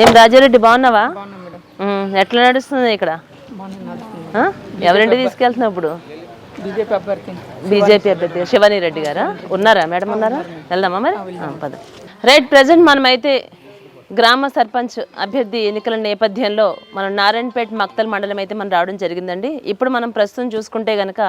ఏం రాజారెడ్డి బాగున్నావా? ఎట్లా నడుస్తుంది ఇక్కడ? ఎవరింటి తీసుకెళ్తున్నావు ఇప్పుడు? బీజేపీ అభ్యర్థి శివాని రెడ్డి గారా ఉన్నారా? మేడం ఉన్నారా? వెళ్దామా మరి? పద. రైట్, ప్రజెంట్ మనమైతే గ్రామ సర్పంచ్ అభ్యర్థి ఎన్నికల నేపథ్యంలో మనం నారాయణపేట మక్తల్ మండలం అయితే మనం రావడం జరిగిందండి. ఇప్పుడు మనం ప్రస్తుతం చూసుకుంటే కనుక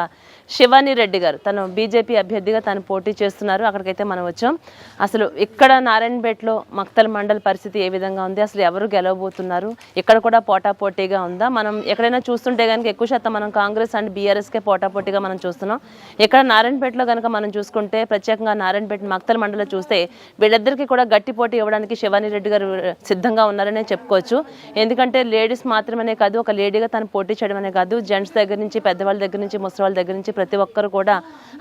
శివాని రెడ్డి గారు తను బీజేపీ అభ్యర్థిగా తను పోటీ చేస్తున్నారు. అక్కడికైతే మనం వచ్చాం. అసలు ఇక్కడ నారాయణపేటలో మక్తల్ మండల పరిస్థితి ఏ విధంగా ఉంది, అసలు ఎవరు గెలవబోతున్నారు, ఇక్కడ కూడా పోటాపోటీగా ఉందా? మనం ఎక్కడైనా చూస్తుంటే కనుక ఎక్కువ శాతం మనం కాంగ్రెస్ అండ్ బీఆర్ఎస్కే పోటాపోటీగా మనం చూస్తున్నాం. ఇక్కడ నారాయణపేటలో కనుక మనం చూసుకుంటే ప్రత్యేకంగా నారాయణపేట మక్తల్ మండలం చూస్తే వీళ్ళిద్దరికీ కూడా గట్టి పోటీ ఇవ్వడానికి శివాని రెడ్డి గారు సిద్ధంగా ఉన్నారనే చెప్పుకోవచ్చు. ఎందుకంటే లేడీస్ మాత్రమే కాదు, ఒక లేడీగా తను పోటీ చేయడం అనే కాదు, జెంట్స్ దగ్గర నుంచి పెద్దవాళ్ళ దగ్గర నుంచి ముసలి వాళ్ళ దగ్గర నుంచి ప్రతి ఒక్కరు కూడా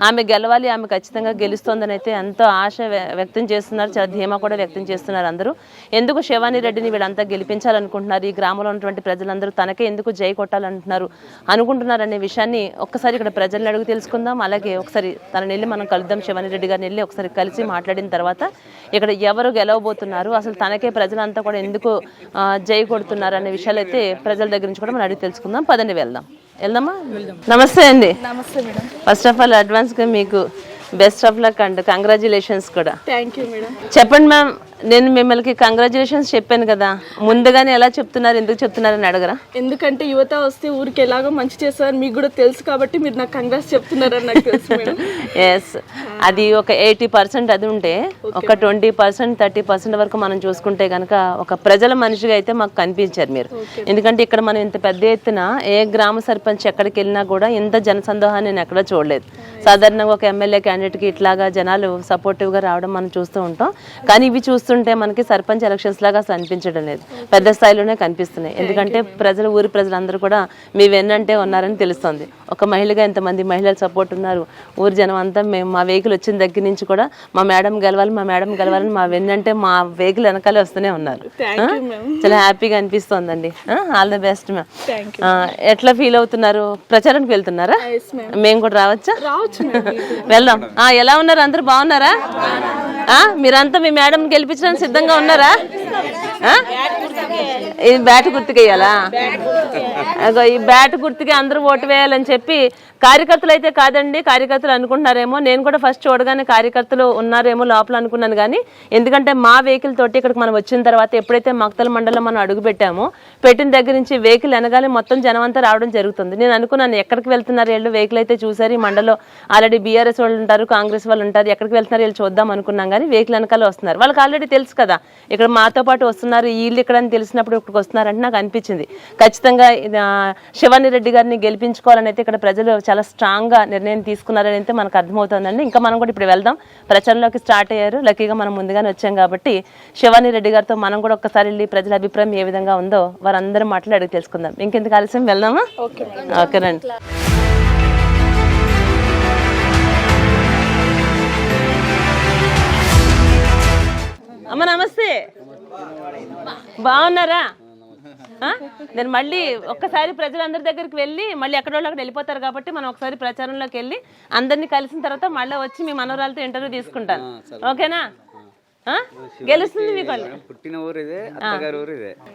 ఆమె గెలవాలి, ఆమె ఖచ్చితంగా గెలుస్తోందని అయితే ఎంతో ఆశ వ్యక్తం చేస్తున్నారు, చాలా ధీమా కూడా వ్యక్తం చేస్తున్నారు అందరూ. ఎందుకు శివాని రెడ్డిని వీళ్ళంతా గెలిపించాలనుకుంటున్నారు, ఈ గ్రామంలో ఉన్నటువంటి ప్రజలందరూ తనకే ఎందుకు జై కొట్టాలంటున్నారు అనుకుంటున్నారు అనే విషయాన్ని ఒక్కసారి ఇక్కడ ప్రజలను అడుగు తెలుసుకుందాం. అలాగే ఒకసారి తనని వెళ్ళి మనం కలుద్దాం, శివాని రెడ్డి గారిని వెళ్ళి ఒకసారి కలిసి మాట్లాడిన తర్వాత ఇక్కడ ఎవరు గెలవబోతున్నారు, అసలు తనకే ప్రజలంతా కూడా ఎందుకు జై కొడుతున్నారు అనే విషయాలు అయితే ప్రజల దగ్గర నుంచి కూడా మనం అడిగి తెలుసుకుందాం. పదండి వెళ్దామా? నమస్తే అండి. నమస్తే మేడం. ఫస్ట్ ఆఫ్ ఆల్ అడ్వాన్స్గా మీకు best of luck and congratulations కూడా. Thank you madam. చెప్పండి మ్యామ్, నేను మిమ్మల్ని కంగ్రాచులేషన్స్ చెప్పాను కదా, ముందుగానే ఎలా చెప్తున్నారు, ఎందుకు చెప్తున్నారని అడగరా? ఎందుకంటే యువత వస్తే ఊరికి ఎలాగో మంచి చేస్తారని మీకు కూడా తెలుసు కాబట్టి మీరు నాకు కంగ్రాట్స్ చెప్తున్నారని నాకు తెలుసు మేడం. ఎస్, అది ఒక 80% అది ఉంటే ఒక 20% 30% వరకు మనం చూసుకుంటే కనుక ఒక ప్రజల మనిషిగా అయితే మాకు కనిపించారు మీరు. ఎందుకంటే ఇక్కడ మనం ఇంత పెద్ద ఎత్తున ఏ గ్రామ సర్పంచ్ ఎక్కడికి వెళ్ళినా కూడా ఇంత జనసందోహాన్ని నేను ఎక్కడా చూడలేదు. సాధారణంగా ఒక ఎమ్మెల్యే క్యాండిడేట్కి ఇట్లాగా జనాలు సపోర్టివ్గా రావడం మనం చూస్తూ ఉంటాం, కానీ ఇవి చూస్తుంటే మనకి సర్పంచ్ ఎలక్షన్స్ లాగా అసలు అనిపించడం లేదు, పెద్ద స్థాయిలోనే కనిపిస్తున్నాయి. ఎందుకంటే ఊరి ప్రజలందరూ కూడా మీ వెన్నంటే ఉన్నారని తెలుస్తుంది. ఒక మహిళగా ఎంతమంది మహిళలు సపోర్ట్ ఉన్నారు, ఊరి జనం అంతా మేము మా వెహికల్ వచ్చిన దగ్గర నుంచి కూడా మా మేడం గెలవాలని మా వెన్నంటే మా వెహికల్ వెనకాలే వస్తూనే ఉన్నారు. చాలా హ్యాపీగా అనిపిస్తోందండి. All the best ma'am. ఎట్లా ఫీల్ అవుతున్నారు? ప్రచారానికి వెళ్తున్నారా? మేము కూడా రావచ్చా? వెళ్దాం. ఎలా ఉన్నారు? అందరూ బాగున్నారా? మీరంతా మీ మేడం గెలిపించడానికి సిద్ధంగా ఉన్నారా? ఇది బ్యాట్ గుర్తుకి వేయాలా? ఈ బ్యాట్ గుర్తుకి అందరూ ఓటు వేయాలని చెప్పి కార్యకర్తలు అయితే కాదండి, కార్యకర్తలు అనుకుంటున్నారేమో, నేను కూడా ఫస్ట్ చూడగానే కార్యకర్తలు ఉన్నారేమో లోపల అనుకున్నాను. కానీ ఎందుకంటే మా వెహికల్ తోటి ఇక్కడికి మనం వచ్చిన తర్వాత ఎప్పుడైతే మక్తల్ మండలం మనం అడుగు పెట్టామో, పెట్టిన దగ్గర నుంచి వెహికల్ వెనగాలి మొత్తం జనం అంతా రావడం జరుగుతుంది. నేను అనుకున్నాను ఎక్కడికి వెళ్తున్నారు వీళ్ళు, వెహికల్ అయితే చూసారు, ఈ మండలం ఆల్రెడీ బీఆర్ఎస్ వాళ్ళు ఉంటారు, కాంగ్రెస్ వాళ్ళు ఉంటారు, ఎక్కడికి వెళ్తున్నారు వీళ్ళు చూద్దాం అనుకున్నాం. కానీ వెహికల్ వెనకాల వస్తున్నారు, వాళ్ళకి ఆల్రెడీ తెలుసు కదా ఇక్కడ మాతో పాటు వస్తున్నారు, వీళ్ళు ఇక్కడ అని తెలిసినప్పుడు ఇక్కడికి వస్తున్నారంటే నాకు అనిపించింది ఖచ్చితంగా శివాని రెడ్డి గారిని గెలిపించుకోవాలని అయితే ఇక్కడ ప్రజలు చాలా స్ట్రాంగ్గా నిర్ణయం తీసుకున్నారని అయితే మనకు అర్థమవుతుందండి. ఇంకా మనం కూడా ఇప్పుడు వెళ్దాం, ప్రచారంలోకి స్టార్ట్ అయ్యారు. లక్కీగా మనం ముందుగానే వచ్చాం కాబట్టి శివాని రెడ్డి గారితో మనం కూడా ఒక్కసారి వెళ్ళి ప్రజల అభిప్రాయం ఏ విధంగా ఉందో వారందరూ మాటలు అడిగి తెలుసుకుందాం. ఇంకెందుకు ఆలస్యం, వెళ్దామా? ఓకేనండి. అమ్మ నమస్తే, బాగున్నారా? నేను మళ్ళీ ఒక్కసారి ప్రజలందరి దగ్గరికి వెళ్ళి మళ్ళీ ఎక్కడ వాళ్ళు అక్కడ వెళ్ళిపోతారు కాబట్టి మనం ఒకసారి ప్రచారంలోకి వెళ్ళి అందరినీ కలిసిన తర్వాత మళ్ళీ వచ్చి మీ మనవరాలతో ఇంటర్వ్యూ తీసుకుంటాను. ఓకేనా? గెలుస్తుంది మీకు.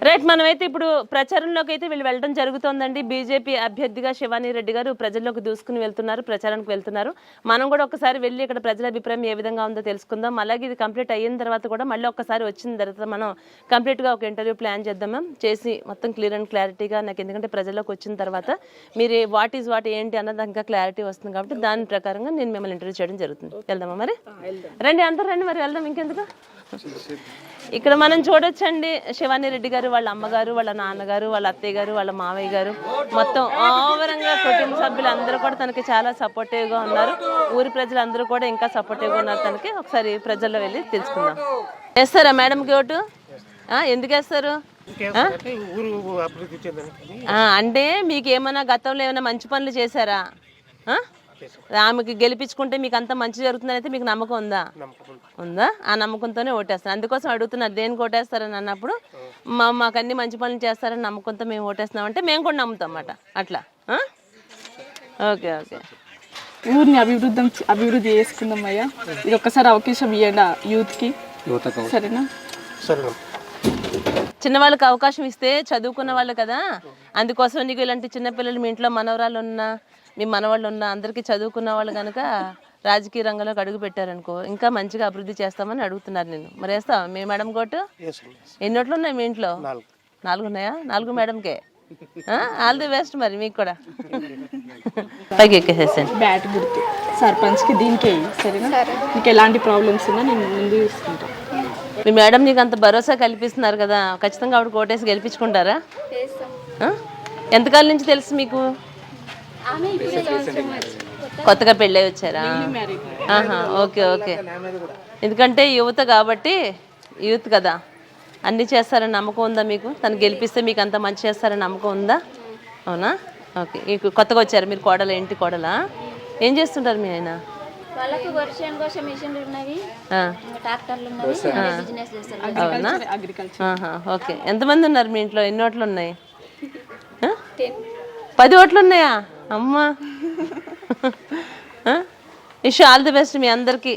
రైట్, మనమైతే ఇప్పుడు ప్రచారంలోకి అయితే వీళ్ళు వెళ్ళడం జరుగుతోందండి. బీజేపీ అభ్యర్థిగా శివాని రెడ్డి గారు ప్రజల్లోకి దూసుకుని వెళ్తున్నారు, ప్రచారానికి వెళ్తున్నారు. మనం కూడా ఒకసారి వెళ్ళి ఇక్కడ ప్రజల అభిప్రాయం ఏ విధంగా ఉందో తెలుసుకుందాం. అలాగే ఇది కంప్లీట్ అయిన తర్వాత కూడా మళ్ళీ ఒక్కసారి వచ్చిన తర్వాత మనం కంప్లీట్గా ఒక ఇంటర్వ్యూ ప్లాన్ చేద్దాం మ్యామ్, చేసి మొత్తం క్లియర్ అండ్ క్లారిటీగా. నాకు ఎందుకంటే ప్రజల్లోకి వచ్చిన తర్వాత మీరు వాట్ ఈజ్ వాట్ ఏంటి అన్నది ఇంకా క్లారిటీ వస్తుంది కాబట్టి దాని ప్రకారంగా నేను మిమ్మల్ని ఇంటర్వ్యూ చేయడం జరుగుతుంది. వెళ్దామా మరి? రండి, అందరూ రండి మరి వెళ్దాం. ఇంకెందుకు, ఇక్కడ మనం చూడొచ్చండి శివాని రెడ్డి గారు వాళ్ళ అమ్మగారు, వాళ్ళ నాన్నగారు, వాళ్ళ అత్తయ్య గారు, వాళ్ళ మావయ్య గారు, మొత్తం ఓవరంగా కుటుంబ సభ్యులు అందరూ కూడా తనకి చాలా సపోర్టివ్గా ఉన్నారు. ఊరి ప్రజలందరూ కూడా ఇంకా సపోర్టివ్గా ఉన్నారు తనకి. ఒకసారి ప్రజల్లో వెళ్ళి తెలుసుకుందాం. వేస్తారా మేడంకి ఓటు? ఎందుకు వేస్తారు? అంటే మీకు ఏమైనా గతంలో ఏమైనా మంచి పనులు చేశారా? ఆమెకి గెలిపించుకుంటే మీకు అంత మంచి జరుగుతుందని అయితే మీకు నమ్మకం ఉందా? ఆ నమ్మకంతోనే ఓటేస్తాను. అందుకోసం అడుగుతున్నారు దేనికి ఓటేస్తారని అన్నప్పుడు మాకు అన్ని మంచి పనులు చేస్తారని నమ్మకంతో మేము ఓటేస్తున్నామంటే మేము కూడా నమ్ముతాం అన్నమాట. అట్లా ఓకే. ఊరిని అభివృద్ధి చేసుకుందాం అయ్యా, ఇది ఒక్కసారి అవకాశం ఇవ్వండి యూత్కి, సరేనా? చిన్నవాళ్ళకి అవకాశం ఇస్తే చదువుకున్న వాళ్ళు కదా, అందుకోసం నీకు ఇలాంటి చిన్నపిల్లలు మీ ఇంట్లో మనవరాలు ఉన్నా మీ మనవాళ్ళు ఉన్నా అందరికీ చదువుకున్న వాళ్ళు కనుక రాజకీయ రంగంలోకి అడుగు పెట్టారనుకో ఇంకా మంచిగా అభివృద్ధి చేస్తామని అడుగుతున్నారు నేను. మరి వేస్తావా మీ మేడం కోటు? ఎన్ని ఓట్లు ఉన్నాయి మీ ఇంట్లో? 4 ఉన్నాయా? 4 మేడంకే. ఆల్ ది బెస్ట్ మరి మీకు కూడా. పైకి ఎక్కేసేసాను. బ్యాట్ గుర్తు సర్పంచ్కి దీనికి సరేనా? నీకు ఎలాంటి ప్రాబ్లమ్స్ ఉన్నా నేను ముందు చూసుకుంటాను. మీ మేడం నీకు అంత భరోసా కల్పిస్తున్నారు కదా, ఖచ్చితంగా ఆవిడ కోటేసి గెలిపించుకుంటారా? ఎంతకాలం నుంచి తెలుసు మీకు? కొత్తగా పెళ్ళై వచ్చారా? Okay okay. ఎందుకంటే యువత కాబట్టి, యూత్ కదా, అన్నీ చేస్తారని నమ్మకం ఉందా మీకు? తను గెలిపిస్తే మీకు అంత మంచి చేస్తారని నమ్మకం ఉందా? అవునా? ఓకే. మీకు కొత్తగా వచ్చారు మీరు కోడలు, ఏంటి కోడలా? ఏం చేస్తుంటారు మీ ఆయన? అవునా? ఓకే. ఎంతమంది ఉన్నారు మీ ఇంట్లో? ఎన్ని ఓట్లు ఉన్నాయి? 10 ఓట్లు ఉన్నాయా? అమ్మా. విష్ ఆల్ ది బెస్ట్ మీ అందరికీ.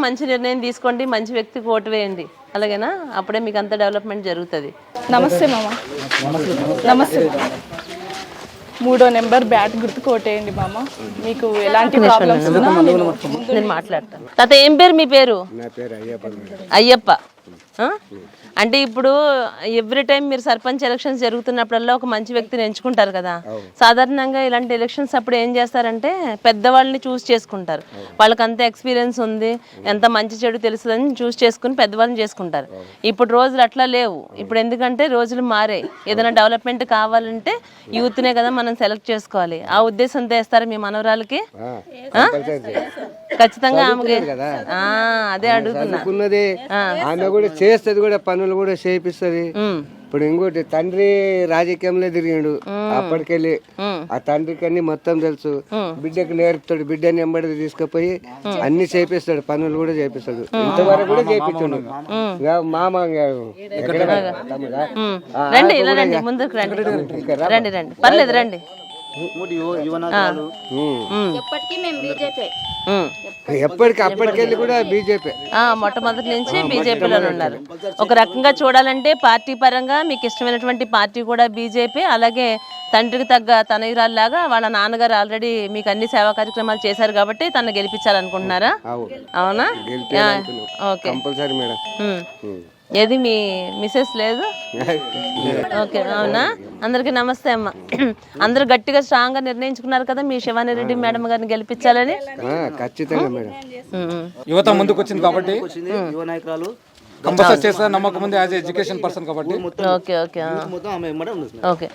మంచి నిర్ణయం తీసుకోండి, మంచి వ్యక్తికి ఓటు వేయండి, అలాగేనా? అప్పుడే మీకు అంత డెవలప్మెంట్ జరుగుతుంది. నమస్తే మామ. నమస్తే. 3వ నెంబర్ బ్యాట్ గుర్తుకు ఓటేయండి మామ. మీకు ఎలాంటి ప్రాబ్లమ్స్ ఉన్నా నేను మాట్లాడతాను. తాత ఏం పేరు మీ పేరు? అయ్యప్ప. అంటే ఇప్పుడు ఎవ్రీ టైం మీరు సర్పంచ్ ఎలక్షన్స్ జరుగుతున్నప్పుడల్లా ఒక మంచి వ్యక్తిని ఎంచుకుంటారు కదా. సాధారణంగా ఇలాంటి ఎలక్షన్స్ అప్పుడు ఏం చేస్తారంటే పెద్దవాళ్ళని చూస్ చేసుకుంటారు. వాళ్ళకి అంత ఎక్స్పీరియన్స్ ఉంది, ఎంత మంచి చెడు తెలుస్తుందని చూస్ చేసుకుని పెద్దవాళ్ళని చేసుకుంటారు. ఇప్పుడు రోజులు అట్లా లేవు. ఇప్పుడు ఎందుకంటే రోజులు మారాయి. ఏదైనా డెవలప్మెంట్ కావాలంటే యూత్నే కదా మనం సెలెక్ట్ చేసుకోవాలి. ఆ ఉద్దేశంతో వేస్తారు మీ మనవరాలకి? ఖచ్చితంగా ఆమెకి అదే అడుగుతున్నా. ఆమె కూడా చేస్తుంది, కూడా పనులు కూడా చేపిస్తుంది. ఇప్పుడు ఇంకోటి తండ్రి రాజకీయంలో తిరిగిండు అప్పటికెళ్ళి. ఆ తండ్రికి అన్ని మొత్తం తెలుసు. బిడ్డకి నేర్పుతాడు, బిడ్డని ఎంబడి తీసుకుపోయి అన్ని చేపిస్తాడు, పనులు కూడా చేపిస్తాడు. ఇంతవరకు కూడా చేపించాడు. మామ రండి, ఇలా రండి, ముందుకు రండి, రండి రండి, పర్లేదు రండి. అప్పటికెళ్ళి కూడా బీజేపీ, మొట్టమొదటి నుంచి బీజేపీలో ఉన్నారు. ఒక రకంగా చూడాలంటే పార్టీ పరంగా మీకు ఇష్టమైనటువంటి పార్టీ కూడా బీజేపీ. అలాగే తండ్రికి తగ్గ తనయురాల్లాగా వాళ్ళ నాన్నగారు ఆల్రెడీ మీకు అన్ని సేవా కార్యక్రమాలు చేశారు కాబట్టి తను గెలిపించాలనుకుంటున్నారా? అవునా? ఓకే. ఏది మీ మిసెస్ లేదు? ఓకే. అవునా? అందరికీ నమస్తే అమ్మ. అందరూ గట్టిగా స్ట్రాంగ్ గా నిర్ణయించుకున్నారు కదా మీ శివాని రెడ్డి మేడం గారిని గెలిపించాలని? ఖచ్చితంగా మేడం. యువత ముందుకు వచ్చింది కాబట్టి కంపల్సరీ చేస్తా నమ్మకం ఉంది యాజ్ ఎడ్యుకేషన్ పర్సన్ కాబట్టి. Okay okay okay.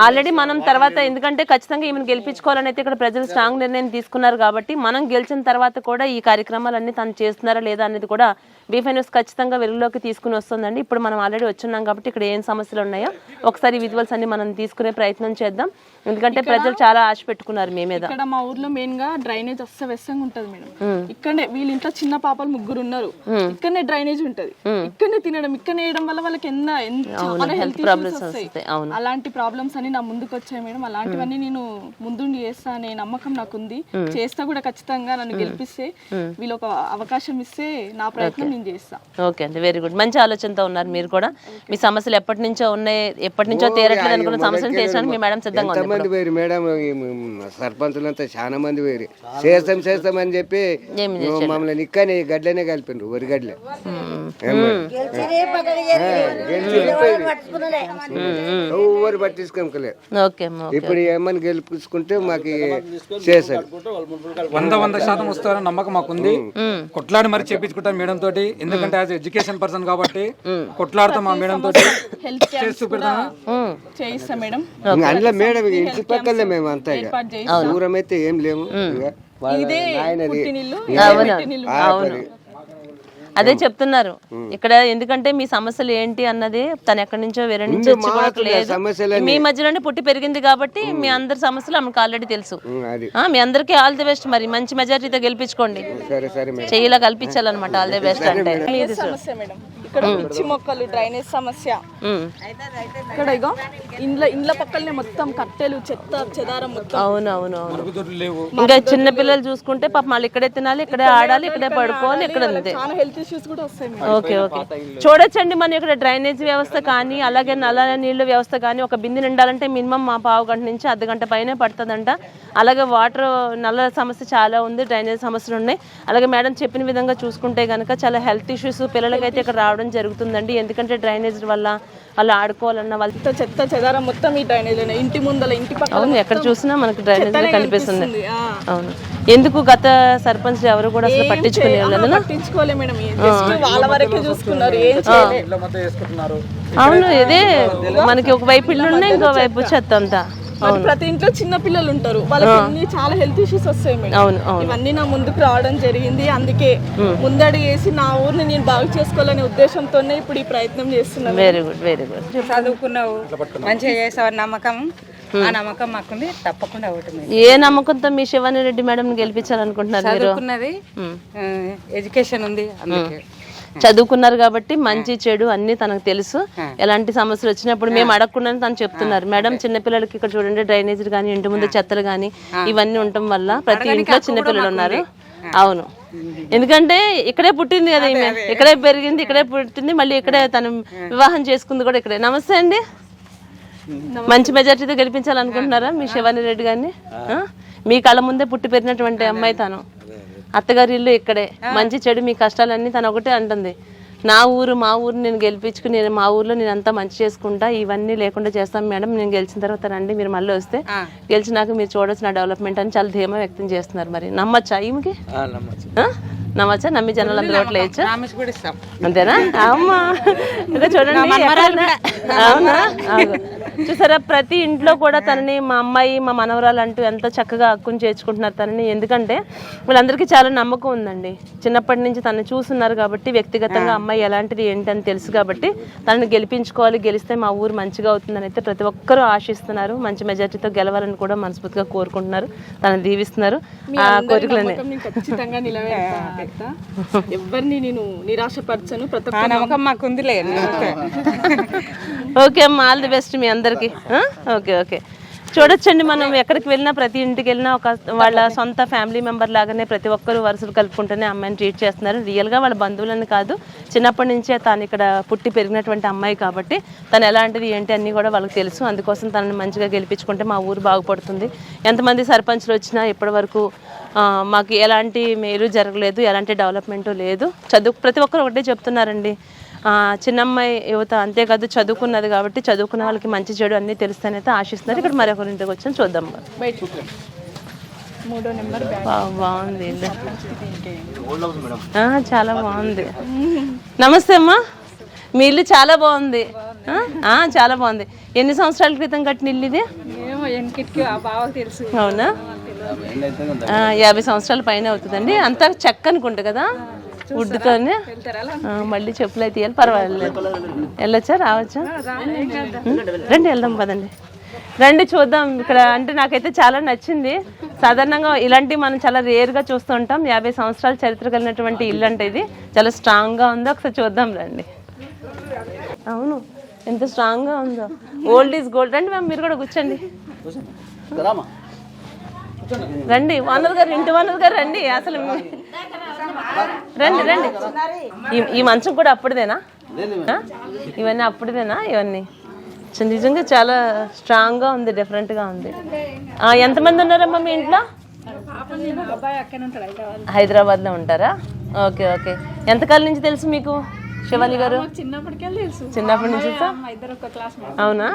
ఆల్రెడీ మనం తర్వాత, ఎందుకంటే ఖచ్చితంగా ఈమెను గెలిపించుకోవాలని అయితే ఇక్కడ ప్రజలు స్ట్రాంగ్ నిర్ణయం తీసుకున్నారు కాబట్టి మనం గెలిచిన తర్వాత కూడా ఈ కార్యక్రమాలన్నీ తను చేస్తున్నారా లేదా అనేది కూడా బీఫై న్యూస్ ఖచ్చితంగా వెలుగులోకి తీసుకుని వస్తుందండి. ఇప్పుడు మనం ఆల్రెడీ వచ్చున్నాం కాబట్టి ఇక్కడ ఏం సమస్యలు ఉన్నాయో ఒకసారి విజువల్స్ అన్ని మనం తీసుకునే ప్రయత్నం చేద్దాం. ఎందుకంటే ప్రజలు చాలా ఆశ పెట్టుకున్నారు మీ మీద. ఇక్కడ మా ఊర్లో మెయిన్ గా డ్రైనేజ్ అస్తవ్యస్తంగా ఉంటది మేడం. ఇక్కడనే వీళ్ళ ఇంట్లో చిన్న పాపలు 3 ఉన్నారు. ఇక్కడనే డ్రైనేజ్ ఉంటది, ఇక్కడనే తినడం, ఇక్కడనే వేయడం వల్ల వాళ్ళకి చాలా హెల్త్ ప్రాబ్లమ్స్ వస్తాయి. అలాంటి ప్రాబ్లమ్స్ అని నా ముందుకు వచ్చాయి మేడం. అలాంటివన్నీ నేను ముందుండి చేస్తా అనే నమ్మకం నాకుంది. చేస్తా కూడా ఖచ్చితంగా. నన్ను గెలిపిస్తే వీళ్ళు ఒక అవకాశం ఇస్తే నా ప్రయత్నం నేను చేస్తా. ఓకే అండి, వెరీ గుడ్. మంచి ఆలోచనతో ఉన్నారు మీరు కూడా. మీ సమస్యలు ఎప్పటి నుంచో ఉన్నాయి, ఎప్పటి నుంచో తీరట్లేదు అనుకున్న సమస్యలు తీర్చడానికి మీ మేడం సిద్ధంగా ఉంది. మంది వేరు మేడం, సర్పంచులంతా చాలా మంది వేరు. చేస్తామని చెప్పి మమ్మల్ని ఇక్కనే గడ్డనే కలిపిండ్రు, వరి గడ్డలే. ఎవరు పట్టించుకోలే. ఇప్పుడు ఏమని గెలిపించుకుంటే మాకు చేశారు. 100% వస్తారని నమ్మకం మాకుంది. కొట్లాడి మరి చేపించుకుంటాం మేడం తోటి. ఎందుకంటే యాజ్ ఎడ్యుకేషన్ పర్సన్ కాబట్టి కొట్లాడతాం మా మేడం తోటి. చేస్తూ చేయిస్తా మేడం. అందులో మేడం ఇంటి పక్కనే మేము అంతా దూరం అయితే ఏం లేము. అదే చెప్తున్నారు ఇక్కడ. ఎందుకంటే మీ సమస్యలు ఏంటి అన్నది తను ఎక్కడి నుంచో వేరే నుంచి వచ్చి కూడా లేదు, మీ మధ్యలోనే పుట్టి పెరిగింది కాబట్టి మీ అందరి సమస్యలు ఆమెకు ఆల్రెడీ తెలుసు. మీ అందరికీ ఆల్ ది బెస్ట్. మరి మంచి మెజారిటీతో గెలిపించుకోండి, చెయ్యిలా కల్పించాలన్నమాట. ఆల్ ది బెస్ట్ అంటే సమస్య మేడం ఇక్కడ పిచ్చి మొక్కలు, డ్రైనేజ్ సమస్య. ఇక్కడ ఇగో ఇండ్ల పక్కనే మొత్తం కట్టెలు, చెత్త చెదారం మొత్తం. అవునవును. ఇంకా చిన్న పిల్లలు చూసుకుంటే పాప మళ్ళీ ఇక్కడే తినాలి, ఇక్కడే ఆడాలి, ఇక్కడే పడుకోవాలి, ఇక్కడ అంతే. చాలా హెల్త్ ఇష్యూస్ కూడా వస్తాయి. ఓకే చూడొచ్చండి మనం ఇక్కడ డ్రైనేజ్ వ్యవస్థ కానీ అలాగే నల్ల నీళ్ళ వ్యవస్థ కానీ ఒక బిందె నిండాలంటే మినిమం మా పావు గంట నుంచి అర్ధగంట పైనే పడుతుందంట. అలాగే వాటర్ నల్ల సమస్య చాలా ఉంది, డ్రైనేజ్ సమస్యలు ఉన్నాయి. అలాగే మేడం చెప్పిన విధంగా చూసుకుంటే కనుక చాలా హెల్త్ ఇష్యూస్ పిల్లలకైతే ఇక్కడ రావడం జరుగుతుందండి. ఎందుకంటే డ్రైనేజ్ వల్ల వాళ్ళు ఆడుకోవాలన్న వాళ్ళతో చెత్త చెదారం మొత్తం ఈ డ్రైనేజ్, ఇంటి ముందల ఇంటి పక్కన ఎక్కడ చూసినా మనకు డ్రైనేజ్ కనిపిస్తుంది. అవును. ఎందుకు గత సర్పంచ్ ఎవరు కూడా అసలు పట్టించుకోలే మేడం, వాళ్ళ వరకే చూసుకున్నారు, ఏం చేయలేదు. అవును, ఇదే మనకి ఒక వైపు ఇల్లు ఉన్నాయి, ఇంకో వైపు చెత్త అంతా. ప్రతి ఇంట్లో చిన్న పిల్లలు ఉంటారు, వాళ్ళకి చాలా హెల్త్ ఇష్యూస్ వస్తాయి మేడం. ఇవన్నీ నా ముందుకు రావడం జరిగింది. అందుకే ముందడుగు వేసి నా ఊరిని నేను బాగు చేసుకోవాలనే ఉద్దేశంతోనే ఇప్పుడు ఈ ప్రయత్నం చేస్తున్నాను. Very good, very good. చదువుకున్నావు, మంచిగా చేసావు నమ్మకం, ఆ నమ్మకం మాకుంది, తప్పకుండా అవుతుంది. ఏ నమ్మకంతో మీ శివాని రెడ్డి మేడం గెలిపించాలనుకుంటున్నారు? చదువుకున్నది, ఎడ్యుకేషన్ ఉంది, అందుకే చదువుకున్నారు కాబట్టి మంచి చెడు అన్ని తనకు తెలుసు. ఎలాంటి సమస్యలు వచ్చినప్పుడు మేము అడగకుండా తను చెప్తున్నారు. మేడం చిన్నపిల్లలకి ఇక్కడ చూడండి డ్రైనేజీలు కానీ ఇంటి ముందు చెత్తలు కానీ ఇవన్నీ ఉండటం వల్ల ప్రతి ఇంట్లో చిన్నపిల్లలు ఉన్నారు. అవును, ఎందుకంటే ఇక్కడే పుట్టింది కదా ఈమె, ఇక్కడే పెరిగింది, ఇక్కడే పుట్టింది, మళ్ళీ ఇక్కడే తను వివాహం చేసుకుంది కూడా ఇక్కడే. నమస్తే అండి. మంచి మెజార్టీతో గెలిపించాలనుకుంటున్నారా మీ శివాని రెడ్డి గారిని? మీ కళ్ళ ముందే పుట్టి పెరిగినటువంటి అమ్మాయి తను, అత్తగారి ఇల్లు ఇక్కడే, మంచి చెడు మీ కష్టాలన్నీ తను ఒకటే అంటుంది. నా ఊరు మా ఊరు నేను గెలిపించుకుని నేను మా ఊర్లో నేను అంతా మంచి చేసుకుంటా, ఇవన్నీ లేకుండా చేస్తాం మేడం, నేను గెలిచిన తర్వాత రండి మీరు మళ్ళీ వస్తే, గెలిచినాక మీరు చూడొచ్చు నా డెవలప్మెంట్ అని చాలా ధీమా వ్యక్తం చేస్తున్నారు. మరి నమ్మచ్చా ఈమెకి? నమ్మచ్చా? నమ్మి జనాలు అందరూ ఓట్లు వేయచ్చా? అంతేనా? అమ్మా చూడండి, అవునా? చూసారా, ప్రతి ఇంట్లో కూడా తనని మా అమ్మాయి మా మనవరాలు అంటూ ఎంత చక్కగా హక్కుని చేర్చుకుంటున్నారు తనని. ఎందుకంటే వీళ్ళందరికీ చాలా నమ్మకం ఉందండి, చిన్నప్పటి నుంచి తను చూస్తున్నారు కాబట్టి, వ్యక్తిగతంగా అమ్మాయి ఎలాంటిది ఏంటి అని తెలుసు కాబట్టి తనని గెలిపించుకోవాలి, గెలిస్తే మా ఊరు మంచిగా అవుతుందని అయితే ప్రతి ఒక్కరూ ఆశిస్తున్నారు. మంచి మెజార్టీతో గెలవాలని కూడా మనస్ఫూర్తిగా కోరుకుంటున్నారు, తనని దీవిస్తున్నారు. ఆ కోరికలని ఎవరిని నేను నిరాశపరచను, ప్రతి నమ్మకం మాకుందిలే. ఓకే అమ్మా, ఆల్ ది బెస్ట్ మీ అందరికి. ఓకే చూడొచ్చండి, మనం ఎక్కడికి వెళ్ళినా ప్రతి ఇంటికి వెళ్ళినా ఒక వాళ్ళ సొంత ఫ్యామిలీ మెంబర్ లాగానే ప్రతి ఒక్కరు వరుసలు కలుపుకుంటూనే అమ్మాయిని ట్రీట్ చేస్తున్నారు. రియల్గా వాళ్ళ బంధువులని కాదు, చిన్నప్పటి నుంచే తను ఇక్కడ పుట్టి పెరిగినటువంటి అమ్మాయి కాబట్టి తను ఎలాంటిది ఏంటి అన్నీ కూడా వాళ్ళకి తెలుసు. అందుకోసం తనని మంచిగా గెలిపించుకుంటే మా ఊరు బాగుపడుతుంది. ఎంతమంది సర్పంచ్లు వచ్చినా ఇప్పటి వరకు మాకు ఎలాంటి మేలు జరగలేదు, ఎలాంటి డెవలప్మెంటు లేదు. ప్రతి ఒక్కరు ఒకటే చెప్తున్నారండి, చిన్నమ్మాయి యువత అంతేకాదు చదువుకున్నది కాబట్టి చదువుకున్న వాళ్ళకి మంచి చెడు అన్నీ తెలుస్తానైతే ఆశిస్తున్నారు. ఇక్కడ మరొకరి ఇంటికి వచ్చాను, చూద్దాం. బాగుంది, చాలా బాగుంది. నమస్తే అమ్మా, మీ ఇల్లు చాలా బాగుంది, చాలా బాగుంది. ఎన్ని సంవత్సరాల క్రితం కట్టిన ఇల్లు ఇది? అవునా, 50 సంవత్సరాల పైన అవుతుందండి. అంతా చెక్క అనుకుంటా కదా, వుడ్తోనే. మళ్ళీ చెప్పులు అయితే ఇవ్వాలి, పర్వాలేదు. వెళ్ళొచ్చా, రావచ్చా? రండి వెళ్దాం, పదండి రండి చూద్దాం. ఇక్కడ అంటే నాకైతే చాలా నచ్చింది. సాధారణంగా ఇలాంటివి మనం చాలా రేర్గా చూస్తూ ఉంటాం. 50 సంవత్సరాల చరిత్ర కలిగినటువంటి ఇల్లు అంటే ఇది చాలా స్ట్రాంగ్గా ఉందో ఒకసారి చూద్దాం రండి. అవును, ఎంత స్ట్రాంగ్గా ఉందో. Old is gold. రండి మ్యామ్, మీరు కూడా కూర్చోండి. రండి ఓనర్ గారు, ఇంటి ఓనర్ గారు రండి. అసలు రండి రండి. ఈ మంచం కూడా అప్పుడుదేనా? ఇవన్నీ అప్పుడుదేనా? ఇవన్నీ నిజంగా చాలా స్ట్రాంగ్గా ఉంది, డిఫరెంట్గా ఉంది. ఎంతమంది ఉన్నారమ్మా మీ ఇంట్లో? హైదరాబాద్లో ఉంటారా? ఓకే. ఎంతకాలం నుంచి తెలుసు మీకు శివాని గారు? చిన్నప్పటి నుంచి. అవునా?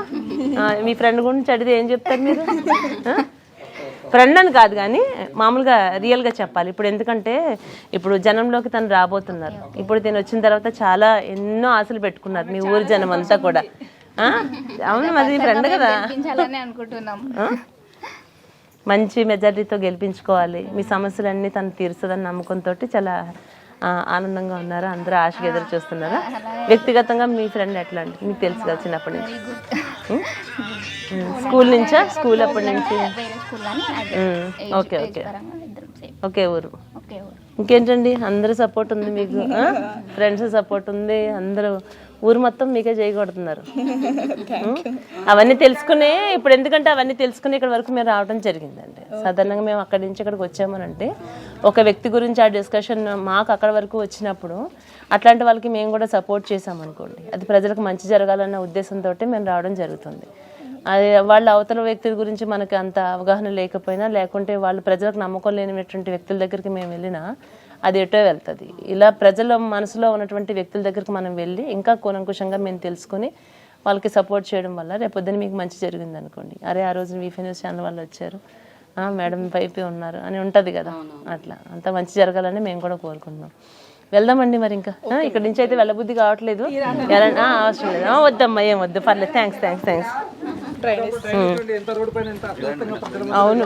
మీ ఫ్రెండ్ గురించి అడిగితే ఏం చెప్తారు మీరు? ఫ్రెండ్ అని కాదు కానీ మామూలుగా రియల్గా చెప్పాలి. ఇప్పుడు ఎందుకంటే ఇప్పుడు జనంలోకి తను రాబోతున్నారు. ఇప్పుడు తను వచ్చిన తర్వాత చాలా ఎన్నో ఆశలు పెట్టుకున్నారు మీ ఊరి జనం అంతా కూడా. అవును, మరి ఫ్రెండ్ కదా, మంచి మెజారిటీతో గెలిపించుకోవాలి, మీ సమస్యలన్నీ తను తీరుస్తుందని నమ్మకంతో చాలా ఆనందంగా ఉన్నారా? అందరూ ఆశగా ఎదురు చూస్తున్నారా? వ్యక్తిగతంగా మీ ఫ్రెండ్ ఎట్లా అంటే మీకు తెలుసు కదా చిన్నప్పటి నుంచి? స్కూల్ నుంచా? స్కూల్ అప్పటి నుంచి? ఓకే. ఒకే ఊరు. ఓకే ఊరు. ఇంకేంటండి, అందరూ సపోర్ట్ ఉంది మీకు, ఫ్రెండ్స్ సపోర్ట్ ఉంది, అందరూ ఊరు మొత్తం మీకే చేయగొడుతున్నారు. అవన్నీ తెలుసుకునే ఇప్పుడు, ఎందుకంటే అవన్నీ తెలుసుకుని ఇక్కడ వరకు మేము రావడం జరిగిందండి. సాధారణంగా మేము అక్కడి నుంచి ఇక్కడికి వచ్చామనంటే ఒక వ్యక్తి గురించి ఆ డిస్కషన్ మాకు అక్కడ వరకు వచ్చినప్పుడు అట్లాంటి వాళ్ళకి మేము కూడా సపోర్ట్ చేసామనుకోండి, అది ప్రజలకు మంచి జరగాలన్న ఉద్దేశంతో మేము రావడం జరుగుతుంది. అది వాళ్ళ అవతల వ్యక్తుల గురించి మనకి అంత అవగాహన లేకపోయినా, లేకుంటే వాళ్ళు ప్రజలకు నమ్మకం లేనిటువంటి వ్యక్తుల దగ్గరికి మేము వెళ్ళినా అది ఎటో వెళ్తుంది. ఇలా ప్రజల మనసులో ఉన్నటువంటి వ్యక్తుల దగ్గరికి మనం వెళ్ళి ఇంకా కూలంకుషంగా మేము తెలుసుకొని వాళ్ళకి సపోర్ట్ చేయడం వల్ల రేపొద్దున మీకు మంచి జరిగింది అనుకోండి, అరే ఆ రోజు వీఫీ న్యూస్ ఛానల్ వాళ్ళు వచ్చారు, మేడం పైపే ఉన్నారు అని ఉంటుంది కదా. అట్లా అంత మంచి జరగాలని మేము కూడా కోరుకుంటున్నాం. వెళ్దామండి మరి. ఇంకా ఇక్కడ నుంచి అయితే వెళ్ళబుద్ధి కావట్లేదు, అవసరం లేదు. వద్దమ్మా, ఏం వద్దు, పర్లేదు. థ్యాంక్స్. అవును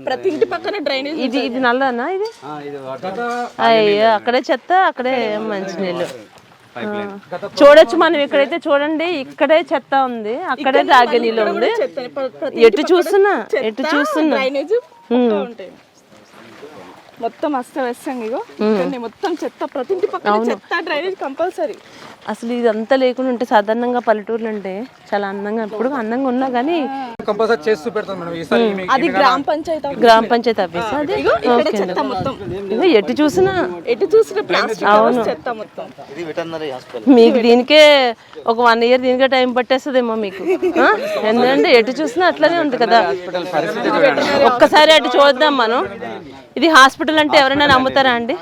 ప్రతి ఇంటి పక్కన డ్రైనేజ్. ఇది నల్లనా? ఇది అయ్యో, అక్కడే చెత్త, అక్కడే మంచినీళ్ళు. చూడొచ్చు మనం. ఇక్కడైతే చూడండి, ఇక్కడే చెత్త ఉంది, అక్కడే తాగే నీళ్ళు ఉంది. ఎటు చూస్తున్నా డ్రైనేజ్ మొత్తం అస్తవ్యస్తంగా. ఇగో మొత్తం చెత్త, ప్రతి ఇంటి పక్కన చెత్త, డ్రైనేజ్ కంపల్సరీ. అసలు ఇదంతా లేకుండా ఉంటే సాధారణంగా పల్లెటూర్లు అంటే చాలా అందంగా, ఇప్పుడు అందంగా ఉన్నా కానీ కంపల్సరీ చేస్తూ పెడతాం మేడం. ఈసారి అది గ్రామ పంచాయతీ ఆఫీస్. అది మొత్తం ఎటు చూసినా ప్లాస్టిక్ చెత్త మొత్తం. మీకు దీనికే ఒక 1 year దీనికే టైం పట్టేస్తుందేమో మీకు. ఎందుకంటే ఎటు చూసినా అట్లనే ఉంది కదా. ఒక్కసారి అటు చూద్దాం మనం. ఇది హాస్పిటల్ అంటే ఎవరైనా నమ్ముతారా అండి?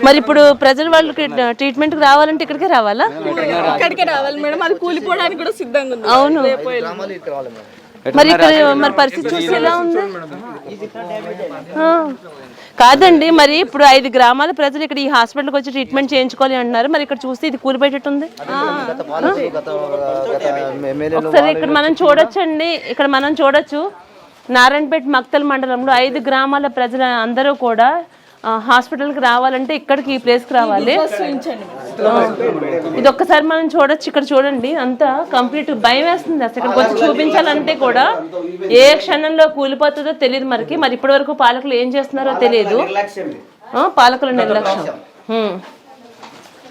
మరి ఇప్పుడు ప్రజలు వాళ్ళకి ట్రీట్మెంట్ కి రావాలంటే ఇక్కడికే రావాలా? ఇక్కడికే రావాలి మేడం. అది కూలిపోవడానికి కూడా సిద్ధంగా ఉంది. అవును. మరి ఇక్కడ మరి పరిస్థితి చూసి ఎలా ఉంది? కాదండి, మరి ఇప్పుడు 5 గ్రామాల ప్రజలు ఇక్కడ ఈ హాస్పిటల్కి వచ్చి ట్రీట్మెంట్ చేయించుకోవాలి అంటున్నారు. మరి ఇక్కడ చూస్తే ఇది కూలిపోయేటట్టుంది. ఒకసారి ఇక్కడ మనం చూడొచ్చండి, ఇక్కడ మనం చూడొచ్చు నారాయణపేట మక్తల్ మండలంలో 5 గ్రామాల ప్రజల అందరూ కూడా హాస్పిటల్కి రావాలంటే ఇక్కడికి, ఈ ప్లేస్కి రావాలి. ఇది ఒక్కసారి మనం చూడొచ్చు. ఇక్కడ చూడండి, అంతా కంప్లీట్ భయం వేస్తుంది అసలు. ఇక్కడికి వచ్చి చూపించాలంటే కూడా ఏ క్షణంలో కూలిపోతుందో తెలియదు మనకి. మరి ఇప్పటి వరకు పాలకులు ఏం చేస్తున్నారో తెలియదు. పాలకుల నిర్లక్ష్యం.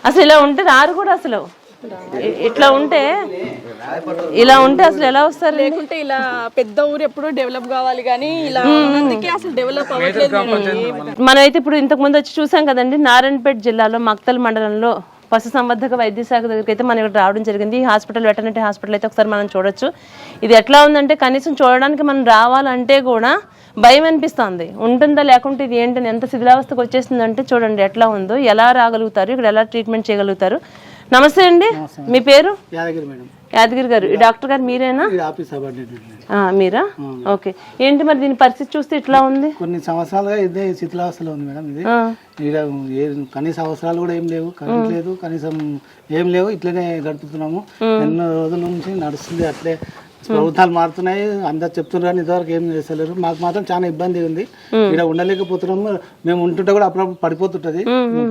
అసలు ఇలా ఉంటే రారు కూడా. అసలు ఇలా ఉంటే అసలు ఎలా వస్తారు? లేకుంటే ఇలా పెద్ద ఊరు ఎప్పుడూ డెవలప్ కావాలి, కానీ ఇలా అందుకే అసలు డెవలప్ అవ్వట్లేదు. మనమైతే ఇప్పుడు ఇంతకు ముందు వచ్చి చూసాం కదండి, నారాయణపేట జిల్లాలో మక్తల్ మండలంలో పశు సంవర్ధక వైద్య శాఖ దగ్గరికి అయితే మనం ఇక్కడ రావడం జరిగింది. ఈ హాస్పిటల్, వెటర్నరీ హాస్పిటల్ అయితే ఒకసారి మనం చూడొచ్చు. ఇది ఎట్లా ఉందంటే కనీసం చూడడానికి మనం రావాలంటే కూడా భయం అనిపిస్తుంది. ఉంటుందా లేకుంటే ఇది ఏంటని, ఎంత శిథిలావస్థకు వచ్చేసిందంటే చూడండి ఎట్లా ఉందో. ఎలా రాగలుగుతారు ఇక్కడ, ఎలా ట్రీట్మెంట్ చేయగలుగుతారు? నమస్తే అండి, మీ పేరు? యాదగిరి గారు. ఈ డాక్టర్ గారు మీరేనా? మీరా? ఓకే. ఏంటి మరి దీని పరిస్థితి చూస్తే ఇట్లా ఉంది? కొన్ని సంవత్సరాలుగా ఇదే శిథిలావస్థలో ఉంది మేడం. ఇది కనీస అవసరాలు కూడా ఏం లేవు, కరెంట్ లేదు, కనీసం ఏం లేవు. ఇట్లనే గడుపుతున్నాము. ఎన్నో రోజుల నుంచి నడుస్తుంది అట్లే. ప్రభుత్వాలు మారుతున్నాయి, అందరు చెప్తున్నారు, ఇంతవరకు ఏం చేస్తలేరు. మాకు మాత్రం చాలా ఇబ్బంది ఉంది. ఇక్కడ ఉండలేకపోతున్నాము. మేము ఉంటుంటే కూడా అప్పుడప్పుడు పడిపోతుంటది